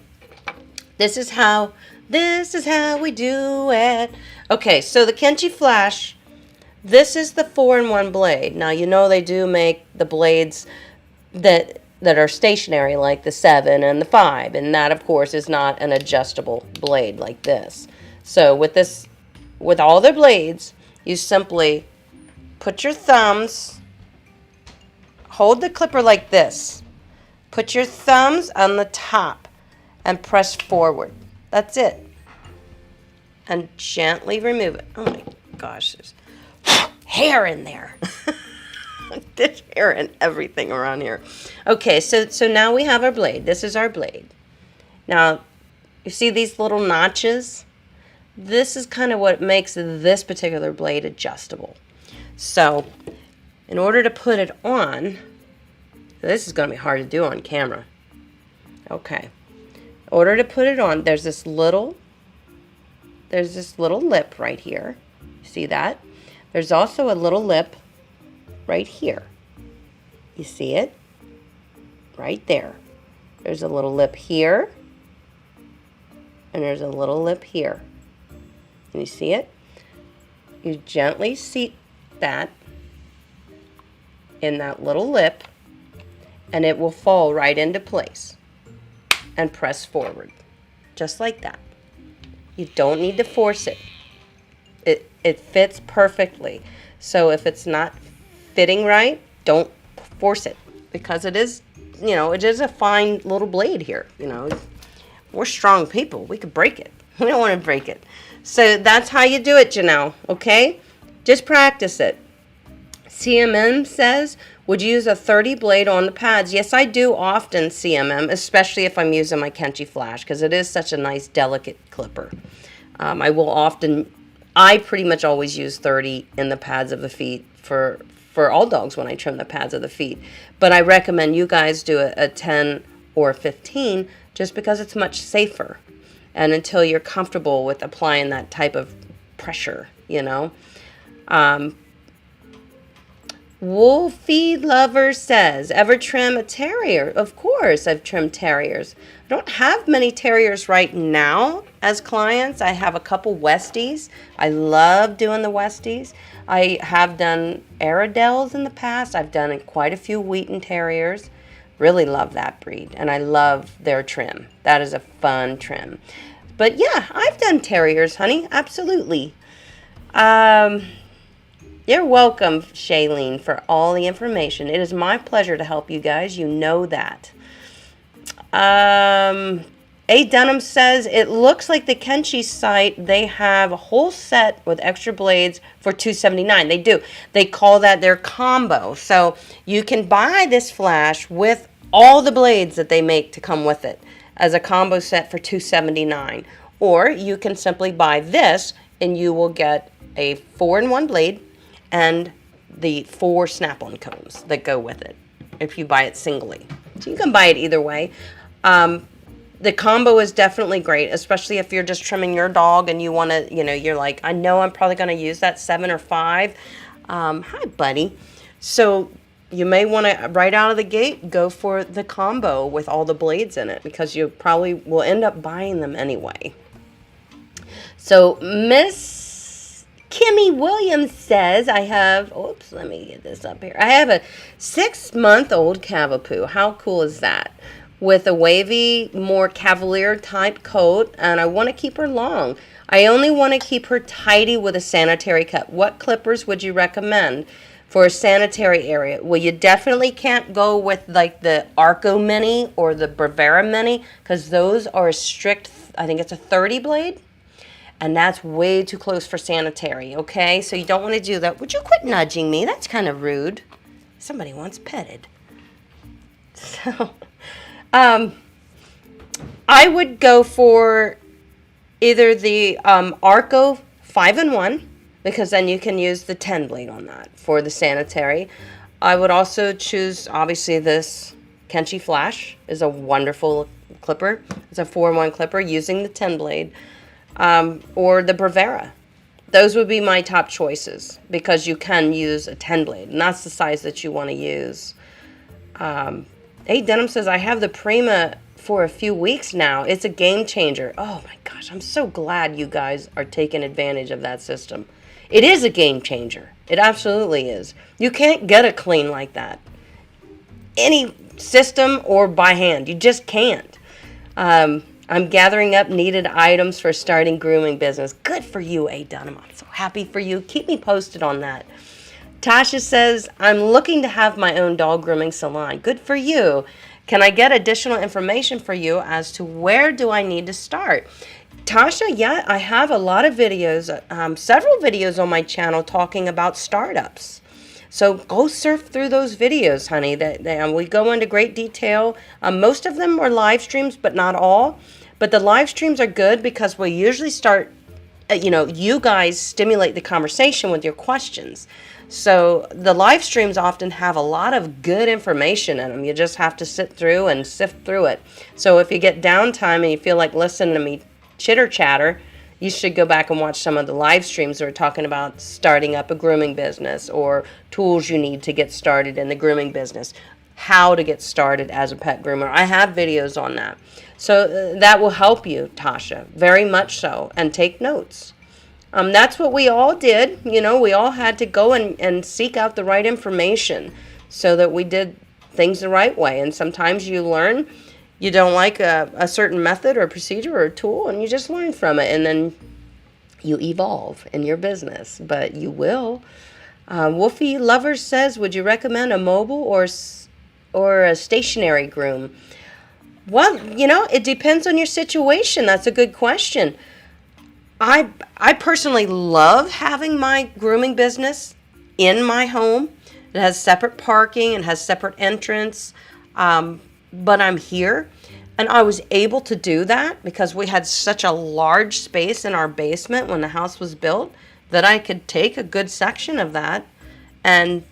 This is how we do it. Okay, so the Kenchi Flash, this is the 4-in-1 blade. Now, you know they do make the blades that are stationary, like the 7 and the 5, and that, of course, is not an adjustable blade like this. So with all the blades, you simply put your thumbs, hold the clipper like this. Put your thumbs on the top and press forward. That's it. And gently remove it. Oh my gosh, there's hair in there. There's hair and everything around here. Okay, so now we have our blade. This is our blade. Now, you see these little notches? This is kind of what makes this particular blade adjustable. So, in order to put it on, this is going to be hard to do on camera. Okay. In order to put it on, there's this little lip right here. See that? There's also a little lip right here. You see it? Right there. There's a little lip here. And there's a little lip here. Can you see it? You gently seat that in that little lip, and it will fall right into place and press forward, just like that. You don't need to force it. It fits perfectly. So if it's not fitting right, don't force it, because it is, it is a fine little blade here. We're strong people. We could break it. We don't want to break it. So that's how you do it, Janelle, okay? Just practice it. CMM says, would you use a 30 blade on the pads? Yes, I do often, CMM, especially if I'm using my Kenchi Flash, because it is such a nice, delicate clipper. I pretty much always use 30 in the pads of the feet for all dogs when I trim the pads of the feet. But I recommend you guys do a 10 or 15 just because it's much safer. And until you're comfortable with applying that type of pressure, Wolfie Lover says, ever trim a terrier? Of course, I've trimmed terriers. I don't have many terriers right now as clients. I have a couple Westies. I love doing the Westies. I have done Airedales in the past. I've done quite a few Wheaten Terriers. Really love that breed, and I love their trim. That is a fun trim. But yeah, I've done terriers, honey. Absolutely. You're welcome, Shailene, for all the information. It is my pleasure to help you guys. You know that. A. Dunham says, it looks like the Kenchi site, they have a whole set with extra blades for $279. They do. They call that their combo. So you can buy this Flash with all the blades that they make to come with it as a combo set for $279. Or you can simply buy this and you will get a 4-in-1 blade and the 4 snap-on combs that go with it if you buy it singly. So you can buy it either way. The combo is definitely great, especially if you're just trimming your dog and you want to, you're like, I know I'm probably going to use that 7 or 5. Hi, buddy. So you may want to, right out of the gate, go for the combo with all the blades in it, because you probably will end up buying them anyway. So Miss Kimmy Williams says, I have, oops, let me get this up here. I have a 6-month-old Cavapoo. How cool is that? With a wavy, more cavalier type coat, and I want to keep her long. I only want to keep her tidy with a sanitary cut. What clippers would you recommend for a sanitary area? Well, you definitely can't go with like the Arco Mini or the Bravera Mini, because those are a strict, I think it's a 30 blade. And that's way too close for sanitary, okay? So you don't want to do that. Would you quit nudging me? That's kind of rude. Somebody wants petted. So, I would go for either the Arco 5-in-1, because then you can use the 10 blade on that for the sanitary. I would also choose, obviously, this Kenchi Flash is a wonderful clipper. It's a 4-in-1 clipper using the 10 blade. Or the Bravera. Those would be my top choices, because you can use a 10 blade, and that's the size that you want to use. Denim says, I have the Prima for a few weeks now. It's a game changer. Oh my gosh, I'm so glad you guys are taking advantage of that system. It is a game changer. It absolutely is. You can't get a clean like that. Any system or by hand. You just can't. I'm gathering up needed items for starting grooming business. Good for you, A. Dunham. I'm so happy for you. Keep me posted on that. Tasha says, I'm looking to have my own dog grooming salon. Good for you. Can I get additional information for you as to where do I need to start? Tasha, yeah, I have a lot of videos, several videos on my channel talking about startups. So go surf through those videos, honey. We go into great detail. Most of them are live streams, but not all. But the live streams are good because we usually start, you guys stimulate the conversation with your questions. So the live streams often have a lot of good information in them. You just have to sit through and sift through it. So if you get downtime and you feel like listening to me chitter chatter, you should go back and watch some of the live streams that are talking about starting up a grooming business or tools you need to get started in the grooming business, how to get started as a pet groomer. I have videos on that. So that will help you, Tasha, very much so, and take notes. That's what we all did. We all had to go and seek out the right information so that we did things the right way. And sometimes you learn you don't like a certain method or procedure or tool, and you just learn from it, and then you evolve in your business. But you will. Wolfie Lover says, would you recommend a mobile or a stationary groom? Well, it depends on your situation. That's a good question. I personally love having my grooming business in my home. It has separate parking, it has separate entrance, but I'm here. And I was able to do that because we had such a large space in our basement when the house was built that I could take a good section of that and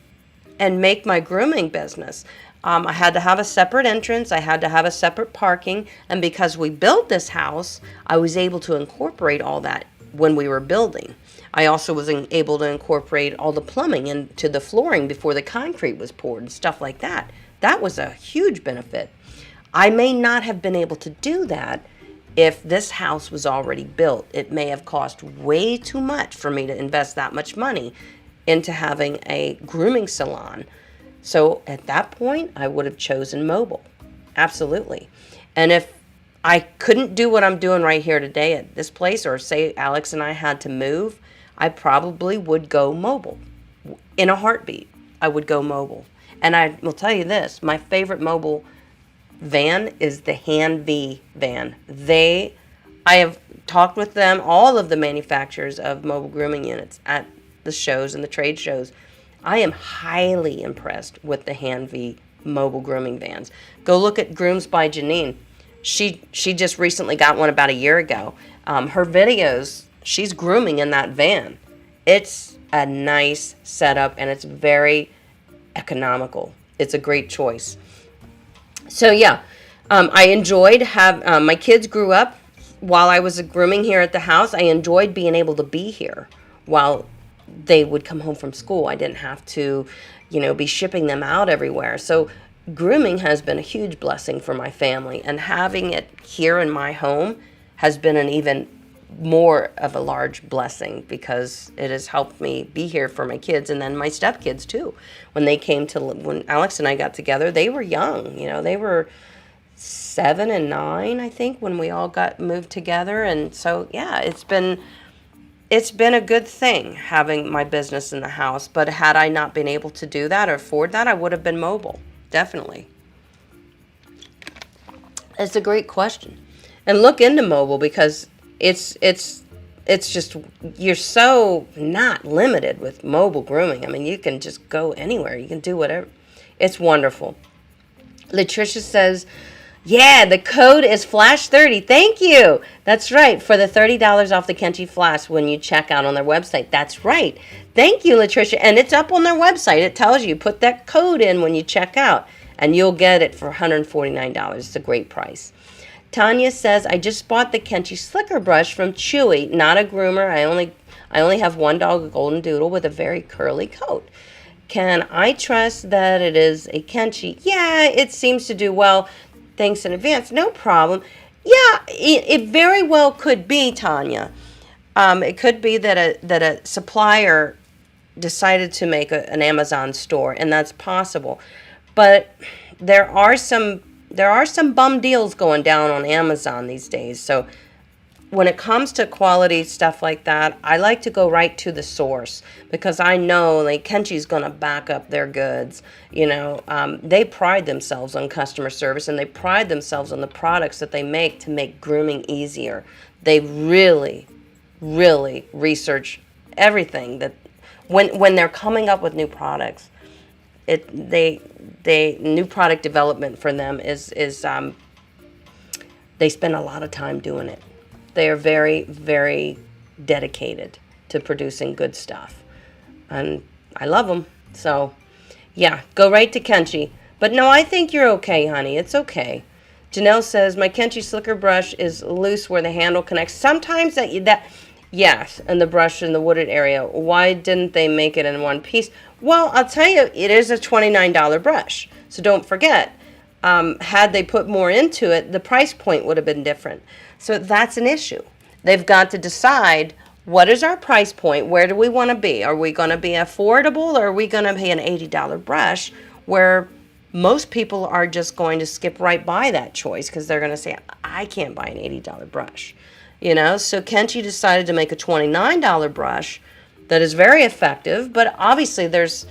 make my grooming business. I had to have a separate entrance. I had to have a separate parking. And because we built this house, I was able to incorporate all that when we were building. I also was able to incorporate all the plumbing into the flooring before the concrete was poured and stuff like that. That was a huge benefit. I may not have been able to do that if this house was already built. It may have cost way too much for me to invest that much money into having a grooming salon. So at that point, I would have chosen mobile. Absolutely. And if I couldn't do what I'm doing right here today at this place, or say Alex and I had to move, I probably would go mobile. In a heartbeat, I would go mobile. And I will tell you this, my favorite mobile van is the Hand V van. I have talked with them, all of the manufacturers of mobile grooming units at the shows and the trade shows. I am highly impressed with the Hand V mobile grooming vans. Go look at Grooms by Janine. She just recently got one about a year ago. Her videos, she's grooming in that van. It's a nice setup and it's very economical. It's a great choice. So yeah, I enjoyed my kids grew up while I was grooming here at the house. I enjoyed being able to be here while they would come home from school. I didn't have to, be shipping them out everywhere. So grooming has been a huge blessing for my family, and having it here in my home has been an even more of a large blessing because it has helped me be here for my kids and then my stepkids too. When Alex and I got together, they were young. They were 7 and 9, I think, when we all got moved together. And so, yeah, it's been a good thing having my business in the house. But had I not been able to do that or afford that, I would have been mobile, definitely. It's a great question. And look into mobile because it's just, you're so not limited with mobile grooming. I mean, you can just go anywhere. You can do whatever. It's wonderful. Latricia says, yeah, the code is Flash30. Thank you. That's right. For the $30 off the Kenchi Flash when you check out on their website. That's right. Thank you, Latricia. And it's up on their website. It tells you, put that code in when you check out, and you'll get it for $149. It's a great price. Tanya says, I just bought the Kenchi Slicker Brush from Chewy, not a groomer. I only have one dog, a golden doodle, with a very curly coat. Can I trust that it is a Kenchi? Yeah, it seems to do well. Thanks in advance. No problem. Yeah, it very well could be, Tanya. It could be that a supplier decided to make an Amazon store, and that's possible. But there are some bum deals going down on Amazon these days. So when it comes to quality stuff like that, I like to go right to the source because I know like Kenchi's going to back up their goods. They pride themselves on customer service, and they pride themselves on the products that they make to make grooming easier. They really, really research everything that when they're coming up with new products. New product development for them is they spend a lot of time doing it. They are very, very dedicated to producing good stuff. And I love them. So, yeah, go right to Kenchi. But no, I think you're okay, honey. It's okay. Janelle says, my Kenchi Slicker Brush is loose where the handle connects. Sometimes yes, and the brush in the wooded area. Why didn't they make it in one piece? Well, I'll tell you, it is a $29 brush. So don't forget, had they put more into it, the price point would have been different. So that's an issue. They've got to decide, what is our price point? Where do we want to be? Are we going to be affordable, or are we going to pay an $80 brush where most people are just going to skip right by that choice because they're going to say, I can't buy an $80 brush. So Kenchi decided to make a $29 brush that is very effective, but obviously there's,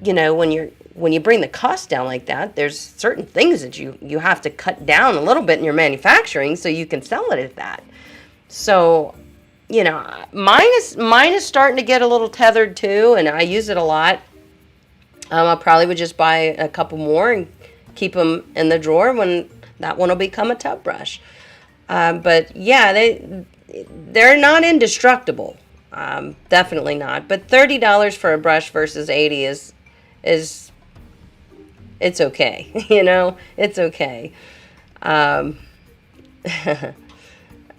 when you bring the cost down like that, there's certain things that you have to cut down a little bit in your manufacturing so you can sell it at that. So, mine is starting to get a little tethered too, and I use it a lot. I probably would just buy a couple more and keep them in the drawer when that one will become a tub brush. But yeah, they're not indestructible. Definitely not. But $30 for a brush versus $80 is it's okay. It's okay.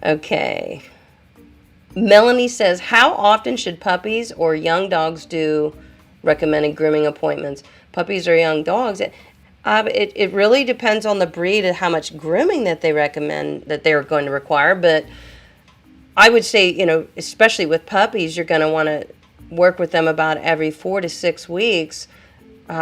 Okay. Melanie says, how often should puppies or young dogs do recommended grooming appointments? Puppies or young dogs? It really depends on the breed and how much grooming that they recommend that they're going to require. But I would say, especially with puppies, you're going to want to work with them about every 4 to 6 weeks,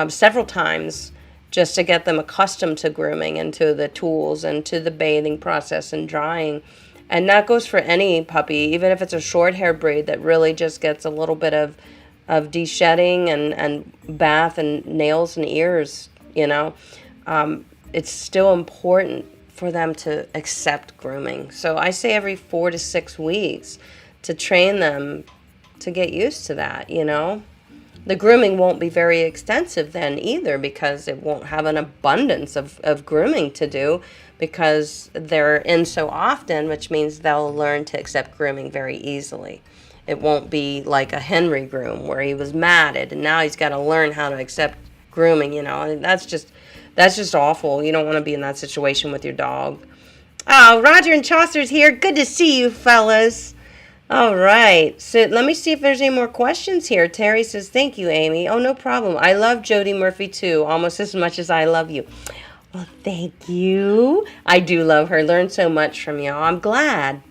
several times, just to get them accustomed to grooming and to the tools and to the bathing process and drying. And that goes for any puppy, even if it's a short hair breed that really just gets a little bit of de-shedding and bath and nails and ears, it's still important for them to accept grooming. So I say every 4 to 6 weeks to train them to get used to that, The grooming won't be very extensive then either because it won't have an abundance of grooming to do because they're in so often, which means they'll learn to accept grooming very easily. It won't be like a Henry groom where he was matted and now he's got to learn how to accept grooming, and that's just awful. You don't want to be in that situation with your dog. Oh, Roger and Chaucer's here. Good to see you, fellas. All right. So let me see if there's any more questions here. Terry says, thank you, Amy. Oh, no problem. I love Jody Murphy, too, almost as much as I love you. Well, thank you. I do love her. Learned so much from you. I'm glad.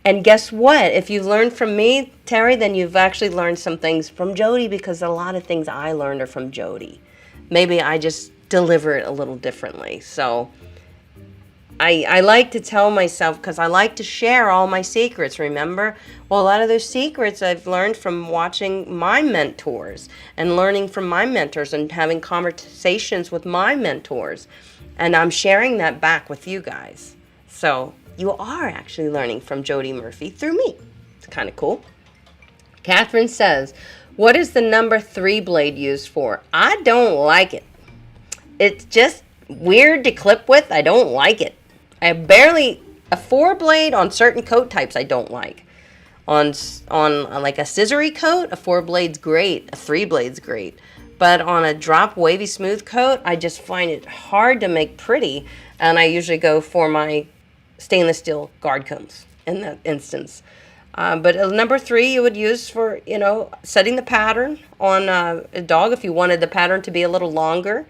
And guess what? If you've learned from me, Terry, then you've actually learned some things from Jody, because a lot of things I learned are from Jody. Maybe I just deliver it a little differently. So I like to tell myself, because I like to share all my secrets, remember? Well, a lot of those secrets I've learned from watching my mentors and learning from my mentors and having conversations with my mentors. And I'm sharing that back with you guys. So you are actually learning from Jody Murphy through me. It's kind of cool. Catherine says, what is the number 3 blade used for? I don't like it. It's just weird to clip with. I don't like it. I barely, a 4 blade on certain coat types I don't like. On like a scissory coat, a 4 blade's great, a 3 blade's great. But on a drop wavy smooth coat, I just find it hard to make pretty. And I usually go for my stainless steel guard combs in that instance. But number 3 you would use for, setting the pattern on a dog if you wanted the pattern to be a little longer.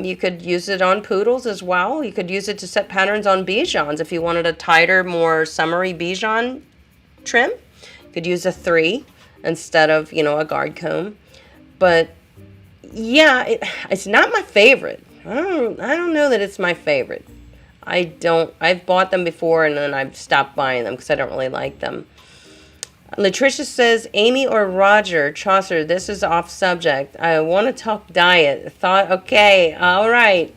You could use it on poodles as well. You could use it to set patterns on Bijans if you wanted a tighter, more summery Bijan trim. You could use a 3 instead of, a guard comb. But yeah, it's not my favorite. I don't know that it's my favorite. I've bought them before and then I've stopped buying them because I don't really like them. Latricia says, Amy or Roger Chaucer, this is off subject. I want to talk diet. Okay, all right.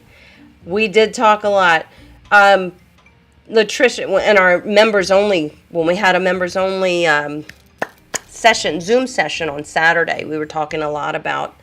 We did talk a lot. Latricia, in our members only, when we had a members only Zoom session on Saturday, we were talking a lot about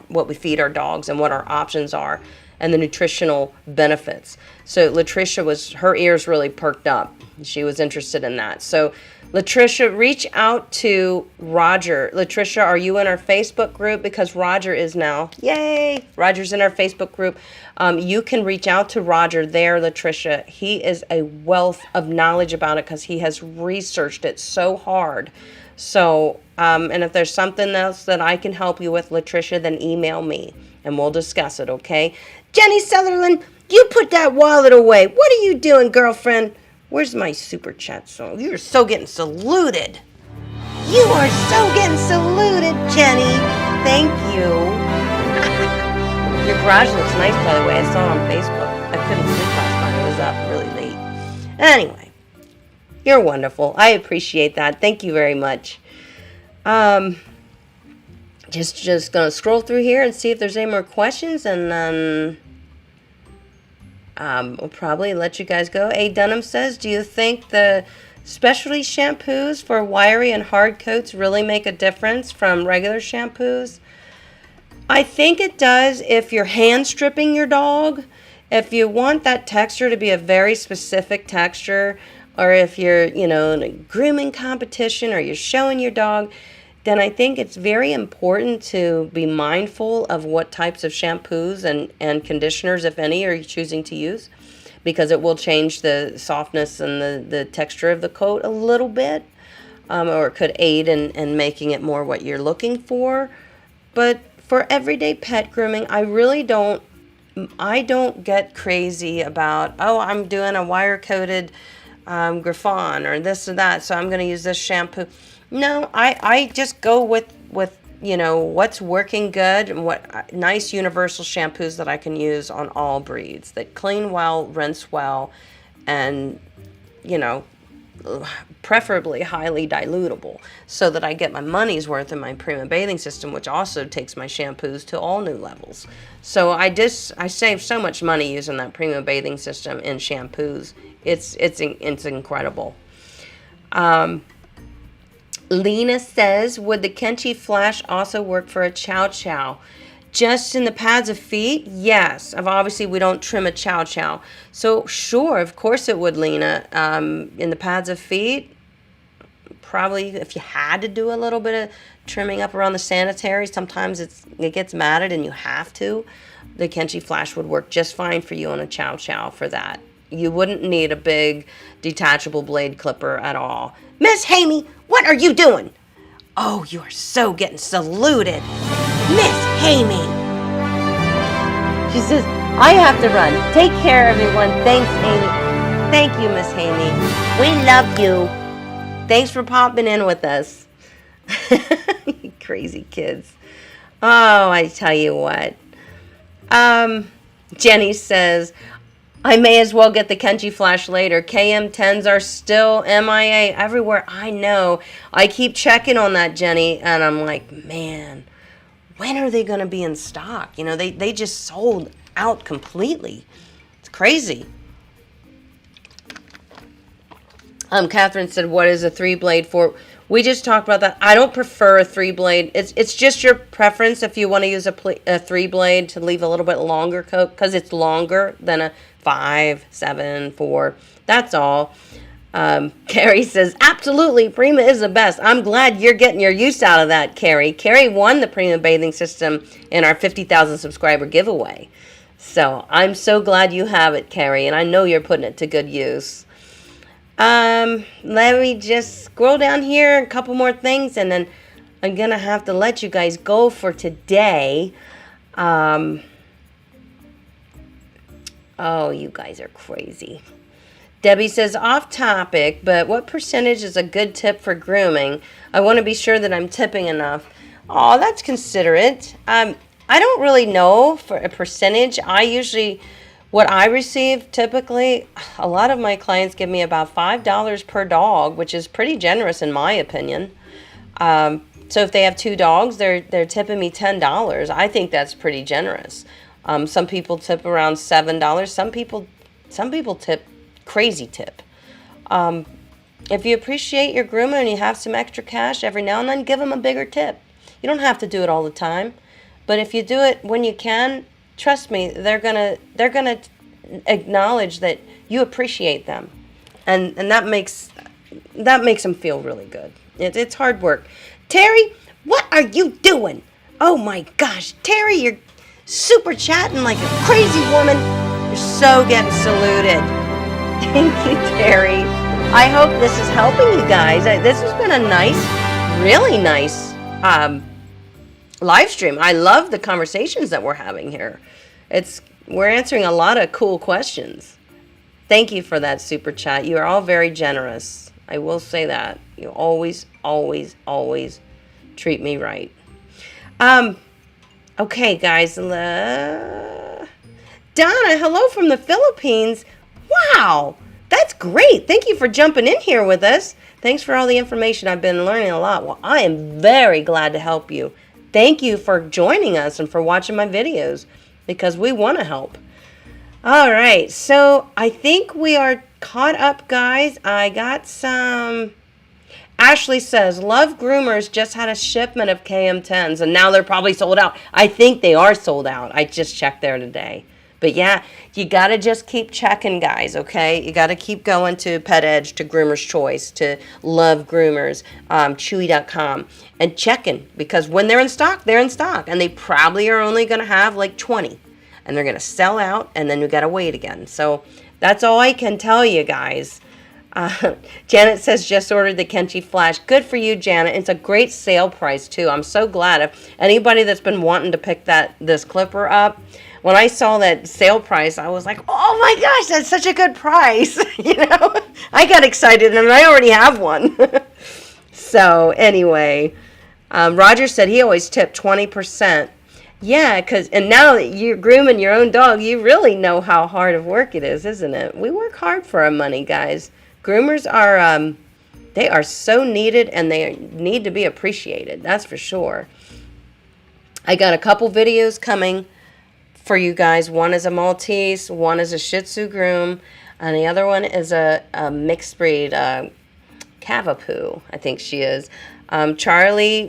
what we feed our dogs and what our options are and the nutritional benefits. So Latricia her ears really perked up. She was interested in that. So Latricia, reach out to Roger. Latricia, are you in our Facebook group? Because Roger is now. Yay! Roger's in our Facebook group. You can reach out to Roger there, Latricia. He is a wealth of knowledge about it because he has researched it so hard. So, and if there's something else that I can help you with, Latricia, then email me and we'll discuss it, okay? Jenny Sutherland, you put that wallet away. What are you doing, girlfriend? Where's my super chat song? You're so getting saluted. You are so getting saluted, Jenny. Thank you. Your garage looks nice, by the way. I saw it on Facebook. I couldn't sleep last night. I was up really late. Anyway, you're wonderful. I appreciate that. Thank you very much. Just gonna scroll through here and see if there's any more questions, and then we'll probably let you guys go. A. Dunham says, do you think the specialty shampoos for wiry and hard coats really make a difference from regular shampoos? I think it does if you're hand stripping your dog. If you want that texture to be a very specific texture, or if you're, in a grooming competition or you're showing your dog, then I think it's very important to be mindful of what types of shampoos and conditioners, if any, are you choosing to use, because it will change the softness and the texture of the coat a little bit, or it could aid in making it more what you're looking for. But for everyday pet grooming, I don't get crazy about, I'm doing a wire-coated Griffon or this or that, so I'm going to use this shampoo. No, I just go with what's working good and what nice universal shampoos that I can use on all breeds that clean well, rinse well, and preferably highly dilutable, so that I get my money's worth in my Prima bathing system, which also takes my shampoos to all new levels. So I save so much money using that Prima bathing system in shampoos. It's incredible. Lena says, would the Kenchi Flash also work for a Chow Chow? Just in the pads of feet? Yes. Obviously, we don't trim a Chow Chow. So, sure, of course it would, Lena. In the pads of feet, probably if you had to do a little bit of trimming up around the sanitary, sometimes it gets matted and you have to. The Kenchi Flash would work just fine for you on a Chow Chow for that. You wouldn't need a big detachable blade clipper at all. Miss Hamey, what are you doing? Oh, you are so getting saluted. Miss Hamey. She says, I have to run. Take care, everyone. Thanks, Amy. Thank you, Miss Haney. We love you. Thanks for popping in with us. You crazy kids. Oh, I tell you what. Jenny says, I may as well get the Kenchi Flash later. KM10s are still MIA everywhere. I know. I keep checking on that, Jenny, and I'm like, man, when are they going to be in stock? You know, they just sold out completely. It's crazy. Catherine said, what is a 3-blade for? We just talked about that. I don't prefer a 3-blade. It's just your preference if you want to use a 3-blade to leave a little bit longer coat, because it's longer than a 5, 7, 4. That's all. Carrie says, absolutely, Prima is the best. I'm glad you're getting your use out of that, Carrie. Carrie won the Prima bathing system in our 50,000 subscriber giveaway. So I'm so glad you have it, Carrie, and I know you're putting it to good use. Let me just scroll down here, a couple more things, and then I'm gonna have to let you guys go for today. Oh, you guys are crazy. Debbie says, off topic, but what percentage is a good tip for grooming? I want to be sure that I'm tipping enough. Oh, that's considerate. I don't really know for a percentage. What I receive typically, a lot of my clients give me about $5 per dog, which is pretty generous in my opinion. So if they have 2 dogs, they're tipping me $10. I think that's pretty generous. Some people tip around $7. Some people tip crazy tip. If you appreciate your groomer and you have some extra cash, every now and then give them a bigger tip. You don't have to do it all the time, but if you do it when you can, trust me, they're gonna acknowledge that you appreciate them, and that makes them feel really good. It's hard work. Terry, what are you doing? Oh my gosh, Terry, you're super chatting like a crazy woman. You're so getting saluted. Thank you, Terry. I hope this is helping you guys. This has been a nice, really nice live stream. I love the conversations that we're having here. We're answering a lot of cool questions. Thank you for that super chat. You are all very generous. I will say that. You always, always, always treat me right. Okay, guys. Donna, hello from the Philippines. Wow, that's great. Thank you for jumping in here with us. Thanks for all the information. I've been learning a lot. Well, I am very glad to help you. Thank you for joining us and for watching my videos, because we want to help. All right, so I think we are caught up, guys. I got some. Ashley says, love groomers, just had a shipment of KM10s, and now they're probably sold out. I think they are sold out. I just checked there today. But yeah, you got to just keep checking, guys, okay? You got to keep going to Pet Edge, to Groomer's Choice, to Love Groomers, Chewy.com, and checking, because when they're in stock, they're in stock. And they probably are only going to have like 20. And they're going to sell out, and then you got to wait again. So that's all I can tell you, guys. Janet says, just ordered the Kenchi Flash. Good for you, Janet. It's a great sale price, too. I'm so glad. If anybody that's been wanting to pick this clipper up, when I saw that sale price, I was like, oh my gosh, that's such a good price. You know, I got excited, and I already have one. So anyway, Roger said he always tipped 20%. Yeah, and now that you're grooming your own dog, you really know how hard of work it is, isn't it? We work hard for our money, guys. Groomers are, they are so needed, and they need to be appreciated. That's for sure. I got a couple videos coming for you guys. One is a Maltese, one is a Shih Tzu groom, and the other one is a mixed breed Cavapoo, I think she is. Charlie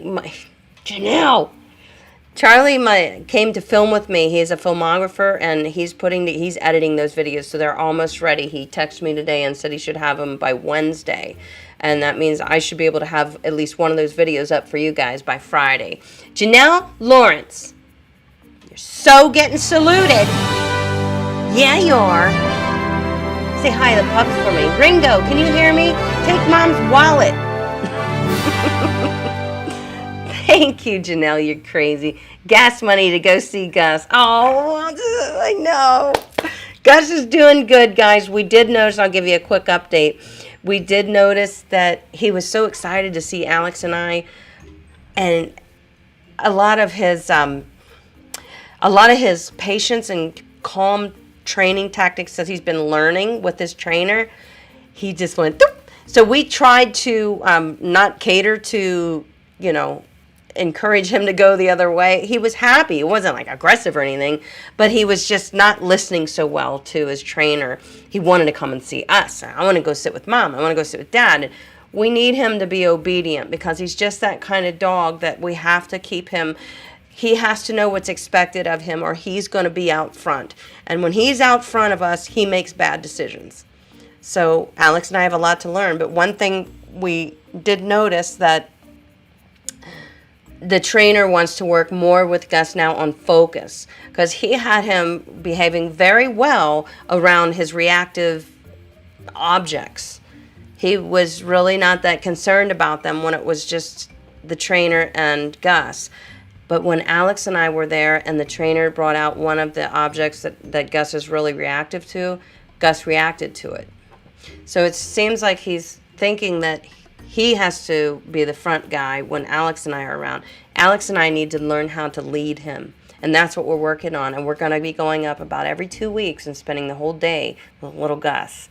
came to film with me. He's a filmographer, and he's editing those videos, so they're almost ready. He texted me today and said he should have them by Wednesday, and that means I should be able to have at least one of those videos up for you guys by Friday. Janelle Lawrence, you're so getting saluted. Yeah, you are. Say hi to the pups for me. Ringo, can you hear me? Take Mom's wallet. Thank you, Janelle. You're crazy. Gas money to go see Gus. Oh, I know. Gus is doing good, guys. We did notice, I'll give you a quick update. We did notice that he was so excited to see Alex and I, and a lot of his patience and calm training tactics that he's been learning with his trainer, he just went, doop. So we tried to not cater to, encourage him to go the other way. He was happy. It wasn't like aggressive or anything, but he was just not listening so well to his trainer. He wanted to come and see us. I want to go sit with mom. I want to go sit with dad. And we need him to be obedient because he's just that kind of dog that we have to keep him. He has to know what's expected of him or he's going to be out front. And when he's out front of us, he makes bad decisions. So Alex and I have a lot to learn. But one thing we did notice that the trainer wants to work more with Gus now on focus because he had him behaving very well around his reactive objects. He was really not that concerned about them when it was just the trainer and Gus. But when Alex and I were there and the trainer brought out one of the objects that Gus is really reactive to, Gus reacted to it. So it seems like he's thinking that he has to be the front guy when Alex and I are around. Alex and I need to learn how to lead him. And that's what we're working on. And we're going to be going up about every 2 weeks and spending the whole day with little Gus,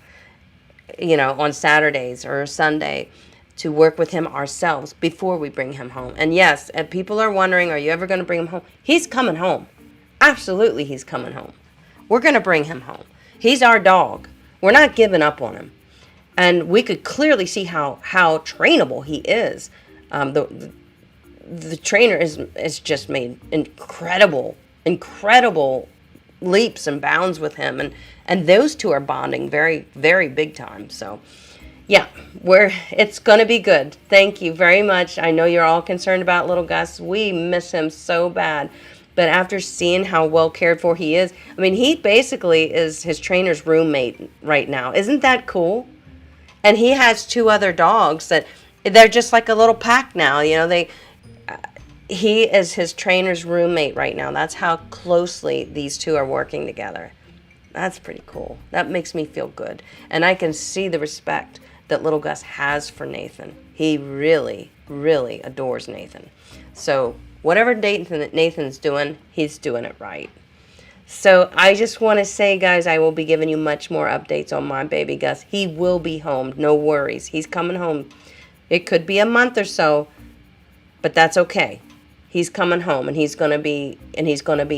on Saturdays or Sunday to work with him ourselves before we bring him home. And yes, and people are wondering, are you ever going to bring him home? He's coming home. Absolutely, he's coming home. We're going to bring him home. He's our dog. We're not giving up on him. And we could clearly see how trainable he is. The trainer is just made incredible leaps and bounds with him. And those two are bonding very, very big time. So, yeah, it's going to be good. Thank you very much. I know you're all concerned about little Gus. We miss him so bad. But after seeing how well cared for he is, he basically is his trainer's roommate right now. Isn't that cool? And he has 2 other dogs that they're just like a little pack now. He is his trainer's roommate right now. That's how closely these 2 are working together. That's pretty cool. That makes me feel good. And I can see the respect that little Gus has for Nathan. He really, really adores Nathan. So whatever Nathan's doing, he's doing it right. So I just want to say, guys, I will be giving you much more updates on my baby Gus. He will be home. No worries. He's coming home. It could be a month or so, but that's okay. He's coming home, and he's going to be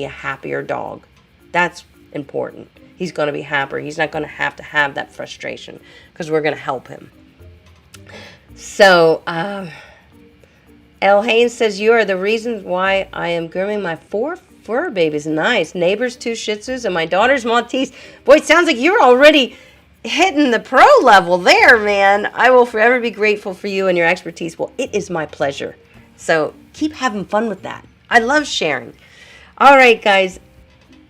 a happier dog. That's important. He's going to be happier. He's not going to have that frustration because we're going to help him. So, L. Haynes says, you are the reason why I am grooming my 4 fur babies. Nice. Neighbors, 2 Shih Tzus, and my daughter's Maltese. Boy, it sounds like you're already hitting the pro level there, man. I will forever be grateful for you and your expertise. Well, it is my pleasure. So keep having fun with that. I love sharing. All right, guys.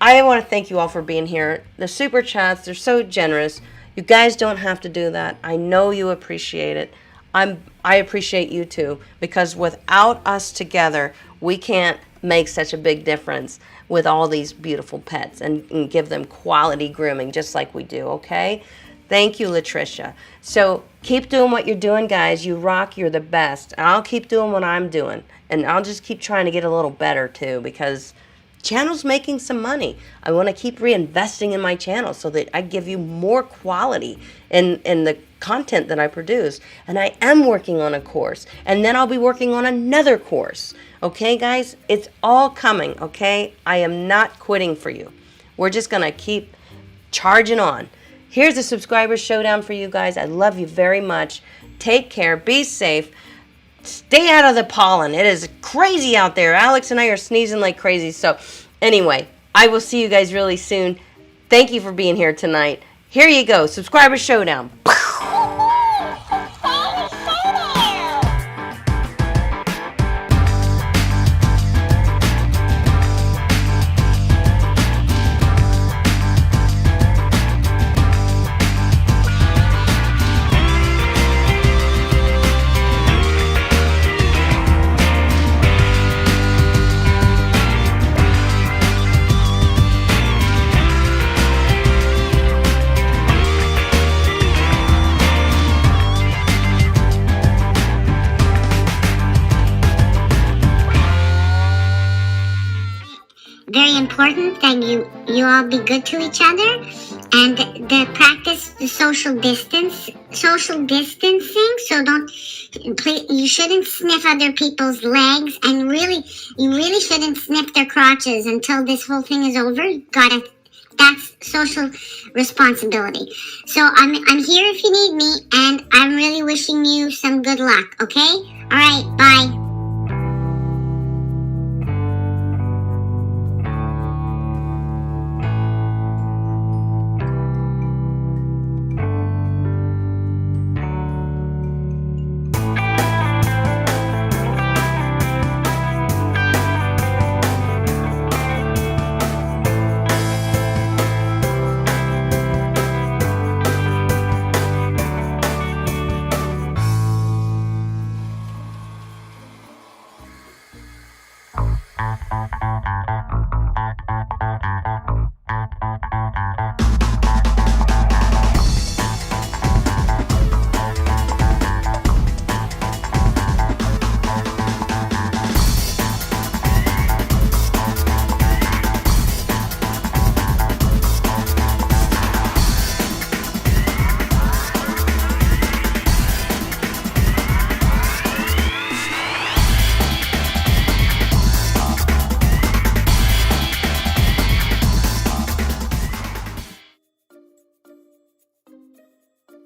I want to thank you all for being here. The super chats, they're so generous. You guys don't have to do that. I know you appreciate it. I appreciate you too, because without us together, we can't make such a big difference with all these beautiful pets and give them quality grooming just like we do, okay? Thank you, Latricia. So keep doing what you're doing, guys. You rock. You're the best. And I'll keep doing what I'm doing. And I'll just keep trying to get a little better too, because channel's making some money. I want to keep reinvesting in my channel so that I give you more quality in the content that I produce. And I am working on a course. And then I'll be working on another course. Okay, guys? It's all coming, okay? I am not quitting for you. We're just going to keep charging on. Here's a subscriber showdown for you guys. I love you very much. Take care. Be safe. Stay out of the pollen. It is crazy out there. Alex and I are sneezing like crazy. So anyway, I will see you guys really soon. Thank you for being here tonight. Here you go. Subscriber showdown. important that you all be good to each other, and the practice the social distancing. So you shouldn't sniff other people's legs, and you really shouldn't sniff their crotches until this whole thing is over. That's social responsibility. So I'm here if you need me, and I'm really wishing you some good luck. Okay? All right. Bye.